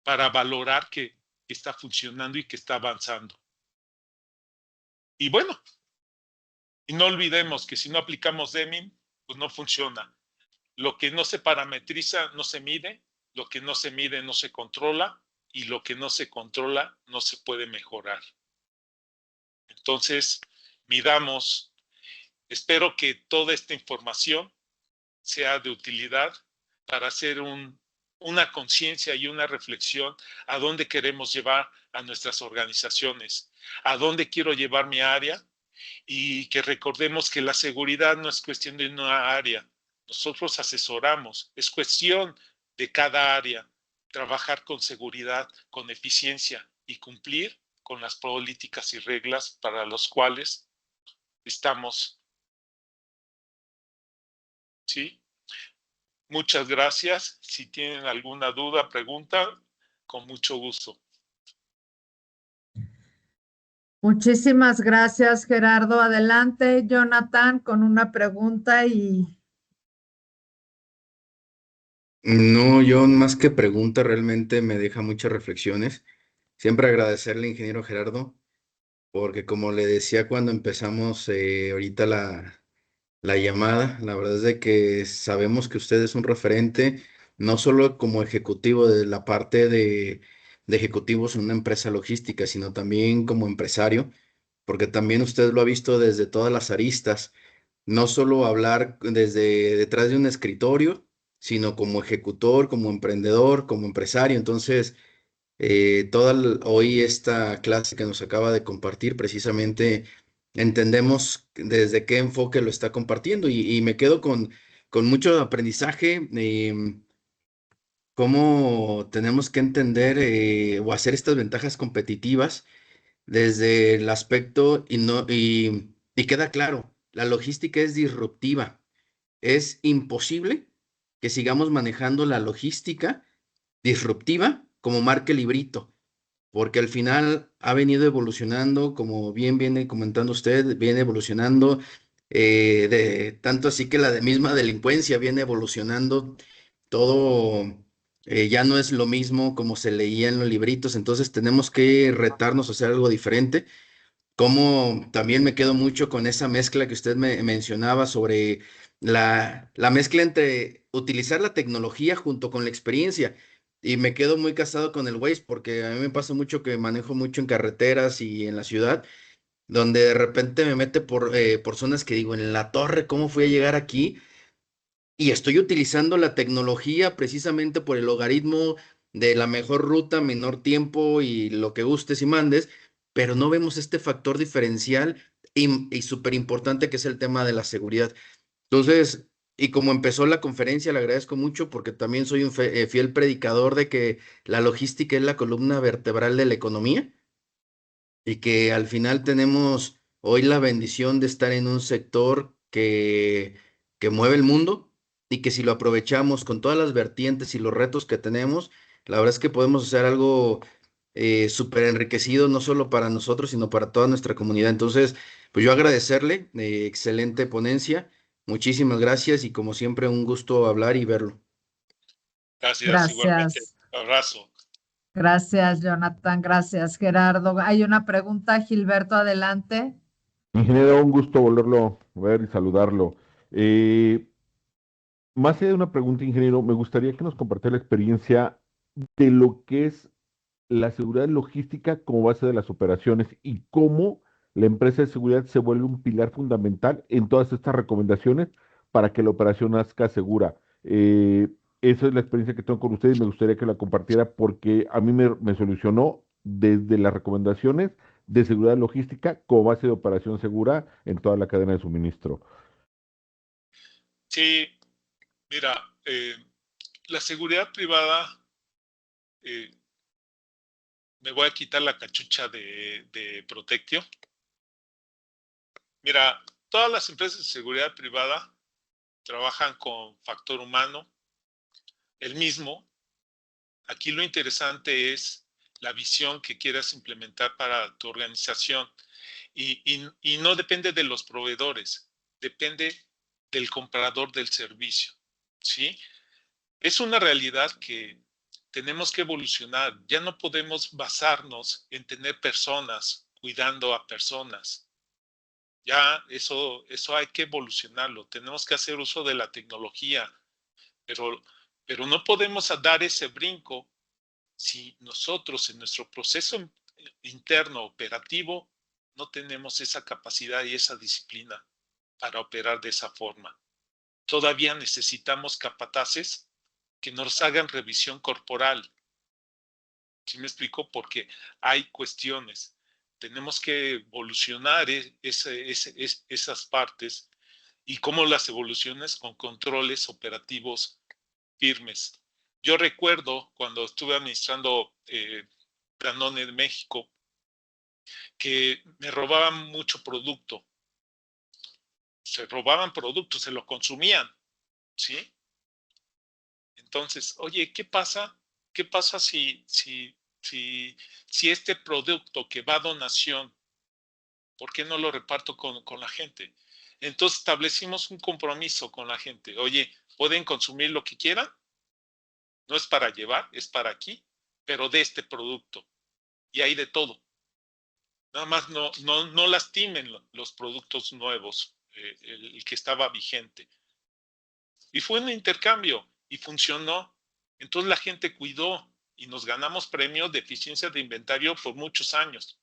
para valorar que está funcionando y que está avanzando. Y bueno, y no olvidemos que si no aplicamos Deming, pues no funciona. Lo que no se parametriza no se mide, lo que no se mide no se controla, y lo que no se controla no se puede mejorar. Entonces, midamos. Espero que toda esta información sea de utilidad para hacer una conciencia y una reflexión a dónde queremos llevar a nuestras organizaciones, a dónde quiero llevar mi área, y que recordemos que la seguridad no es cuestión de una área. Nosotros asesoramos, es cuestión de cada área. Trabajar con seguridad, con eficiencia y cumplir con las políticas y reglas para las cuales estamos. ¿Sí? Muchas gracias. Si tienen alguna duda, pregunta, con mucho gusto. Muchísimas gracias, Gerardo. Adelante, Jonathan, con una pregunta y... No, yo más que pregunta, realmente me deja muchas reflexiones. Siempre agradecerle, ingeniero Gerardo, porque como le decía cuando empezamos ahorita la llamada, la verdad es de que sabemos que usted es un referente, no solo como ejecutivo de la parte de ejecutivos en una empresa logística, sino también como empresario, porque también usted lo ha visto desde todas las aristas, no solo hablar desde detrás de un escritorio, sino como ejecutor, como emprendedor, como empresario. Entonces, hoy esta clase que nos acaba de compartir, precisamente entendemos desde qué enfoque lo está compartiendo y me quedo con mucho aprendizaje, cómo tenemos que entender o hacer estas ventajas competitivas desde el aspecto y queda claro, la logística es disruptiva. Es imposible que sigamos manejando la logística disruptiva como marca el librito, porque al final ha venido evolucionando, como bien viene comentando usted, viene evolucionando, tanto así que la misma delincuencia viene evolucionando, todo ya no es lo mismo como se leía en los libritos, entonces tenemos que retarnos a hacer algo diferente. Como también me quedo mucho con esa mezcla que usted me mencionaba sobre la mezcla entre utilizar la tecnología junto con la experiencia. Y me quedo muy casado con el Waze porque a mí me pasa mucho que manejo mucho en carreteras y en la ciudad, donde de repente me mete por zonas que digo, en la torre, ¿cómo fui a llegar aquí? Y estoy utilizando la tecnología precisamente por el logaritmo de la mejor ruta, menor tiempo y lo que gustes y mandes, pero no vemos este factor diferencial y súper importante, que es el tema de la seguridad. Entonces, y como empezó la conferencia, le agradezco mucho porque también soy un fiel predicador de que la logística es la columna vertebral de la economía y que al final tenemos hoy la bendición de estar en un sector que mueve el mundo y que si lo aprovechamos con todas las vertientes y los retos que tenemos, la verdad es que podemos hacer algo súper enriquecido, no solo para nosotros, sino para toda nuestra comunidad. Entonces, pues yo agradecerle, excelente ponencia, muchísimas gracias y como siempre un gusto hablar y verlo. Gracias, igualmente. Gracias. Abrazo. Gracias, Jonathan. Gracias, Gerardo. Hay una pregunta, Gilberto, adelante. Ingeniero, un gusto volverlo a ver y saludarlo. Más allá de una pregunta, ingeniero, me gustaría que nos compartiera la experiencia de lo que es la seguridad logística como base de las operaciones y cómo la empresa de seguridad se vuelve un pilar fundamental en todas estas recomendaciones para que la operación nazca segura. Esa es la experiencia que tengo con ustedes y me gustaría que la compartiera porque a mí me solucionó desde las recomendaciones de seguridad logística como base de operación segura en toda la cadena de suministro. Sí, mira, la seguridad privada, me voy a quitar la cachucha de Protectio. Mira, todas las empresas de seguridad privada trabajan con factor humano, el mismo. Aquí lo interesante es la visión que quieras implementar para tu organización y no depende de los proveedores, depende del comprador del servicio, ¿sí? Es una realidad que tenemos que evolucionar. Ya no podemos basarnos en tener personas cuidando a personas. Ya eso hay que evolucionarlo. Tenemos que hacer uso de la tecnología, pero no podemos dar ese brinco si nosotros en nuestro proceso interno operativo no tenemos esa capacidad y esa disciplina para operar de esa forma. Todavía necesitamos capataces que nos hagan revisión corporal. ¿Sí me explico? Porque hay cuestiones. Tenemos que evolucionar esas partes y cómo las evoluciones con controles operativos firmes. Yo recuerdo cuando estuve administrando Danone en México que me robaban mucho producto. Se robaban productos, se lo consumían, ¿sí? Entonces, oye, ¿qué pasa? ¿Qué pasa si este producto que va a donación, ¿por qué no lo reparto con la gente? Entonces establecimos un compromiso con la gente. Oye, ¿pueden consumir lo que quieran? No es para llevar, es para aquí, pero de este producto. Y hay de todo. Nada más no lastimen los productos nuevos, el que estaba vigente. Y fue un intercambio y funcionó. Entonces la gente cuidó y nos ganamos premios de eficiencia de inventario por muchos años.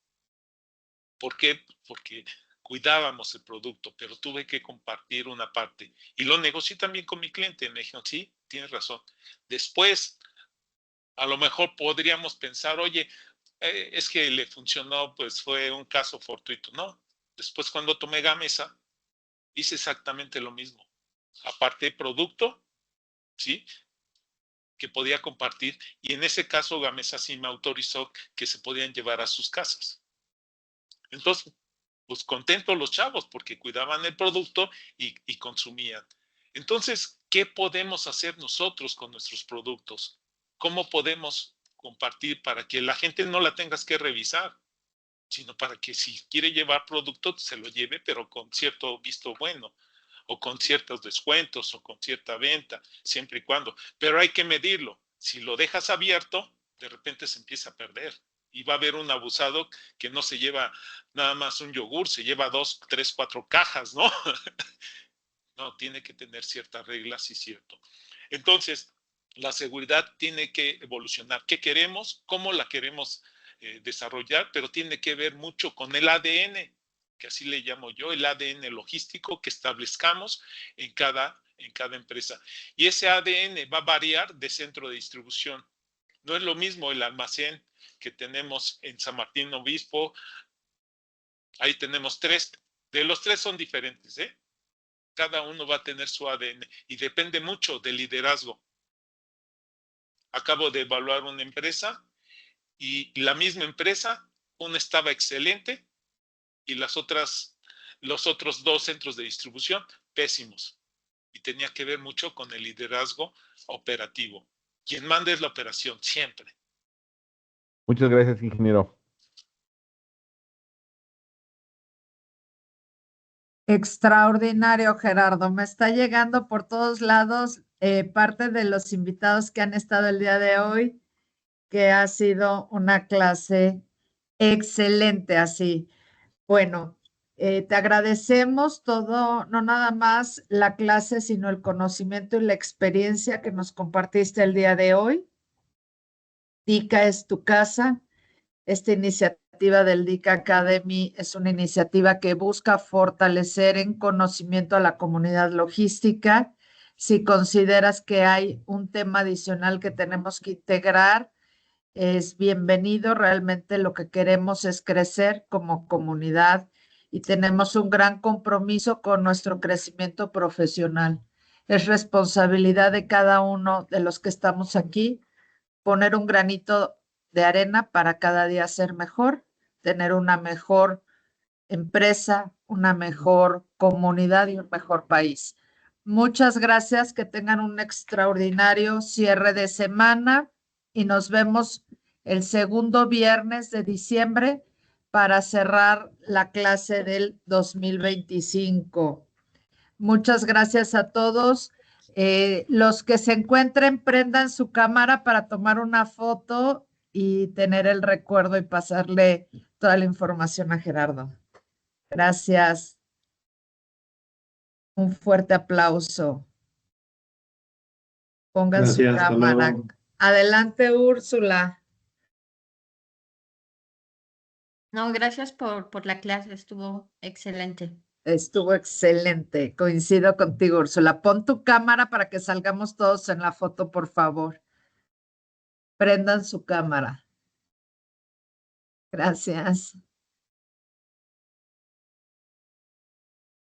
¿Por qué? Porque cuidábamos el producto, pero tuve que compartir una parte. Y lo negocié también con mi cliente. Me dijeron, sí, tienes razón. Después, a lo mejor podríamos pensar, oye, es que le funcionó, pues fue un caso fortuito. No, después cuando tomé Gamesa, hice exactamente lo mismo. Aparte producto, ¿sí? Que podía compartir y en ese caso Gamesa sí me autorizó que se podían llevar a sus casas. Entonces, pues contentos los chavos porque cuidaban el producto y consumían. Entonces, ¿qué podemos hacer nosotros con nuestros productos? ¿Cómo podemos compartir para que la gente no la tengas que revisar, sino para que si quiere llevar producto se lo lleve, pero con cierto visto bueno, o con ciertos descuentos, o con cierta venta, siempre y cuando. Pero hay que medirlo. Si lo dejas abierto, de repente se empieza a perder. Y va a haber un abusado que no se lleva nada más un yogur, se lleva 2, 3, 4 cajas, ¿no? No, tiene que tener ciertas reglas y cierto. Entonces, la seguridad tiene que evolucionar. ¿Qué queremos? ¿Cómo la queremos desarrollar? Pero tiene que ver mucho con el ADN, que así le llamo yo, el ADN logístico que establezcamos en cada empresa. Y ese ADN va a variar de centro de distribución. No es lo mismo el almacén que tenemos en San Martín Obispo. Ahí tenemos 3 De los tres son diferentes, ¿eh? Cada uno va a tener su ADN y depende mucho del liderazgo. Acabo de evaluar una empresa y la misma empresa, una estaba excelente y los otros 2 centros de distribución pésimos. Y tenía que ver mucho con el liderazgo operativo. Quien manda es la operación, siempre. Muchas gracias, ingeniero. Extraordinario, Gerardo. Me está llegando por todos lados parte de los invitados que han estado el día de hoy, que ha sido una clase excelente así. Bueno, te agradecemos todo, no nada más la clase, sino el conocimiento y la experiencia que nos compartiste el día de hoy. DICA es tu casa. Esta iniciativa del DICA Academy es una iniciativa que busca fortalecer en conocimiento a la comunidad logística. Si consideras que hay un tema adicional que tenemos que integrar, es bienvenido. Realmente lo que queremos es crecer como comunidad y tenemos un gran compromiso con nuestro crecimiento profesional. Es responsabilidad de cada uno de los que estamos aquí poner un granito de arena para cada día ser mejor, tener una mejor empresa, una mejor comunidad y un mejor país. Muchas gracias, que tengan un extraordinario cierre de semana y nos vemos el segundo viernes de diciembre para cerrar la clase del 2025. Muchas gracias a todos. Los que se encuentren, prendan su cámara para tomar una foto y tener el recuerdo y pasarle toda la información a Gerardo. Gracias. Un fuerte aplauso. Pongan su cámara. Adelante, Úrsula. No, gracias por la clase, estuvo excelente. Estuvo excelente. Coincido contigo, Úrsula. Pon tu cámara para que salgamos todos en la foto, por favor. Prendan su cámara. Gracias.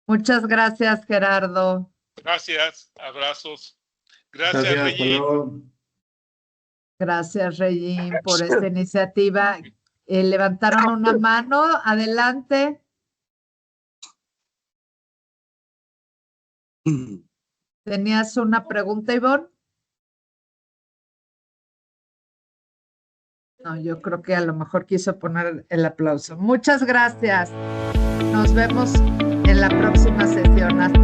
Muchas gracias, Gerardo. Gracias, abrazos. Gracias, Regín. Gracias, Regín, por esta iniciativa. Levantaron una mano. Adelante. ¿Tenías una pregunta, Ivonne? No, yo creo que a lo mejor quiso poner el aplauso. Muchas gracias. Nos vemos en la próxima sesión. Hasta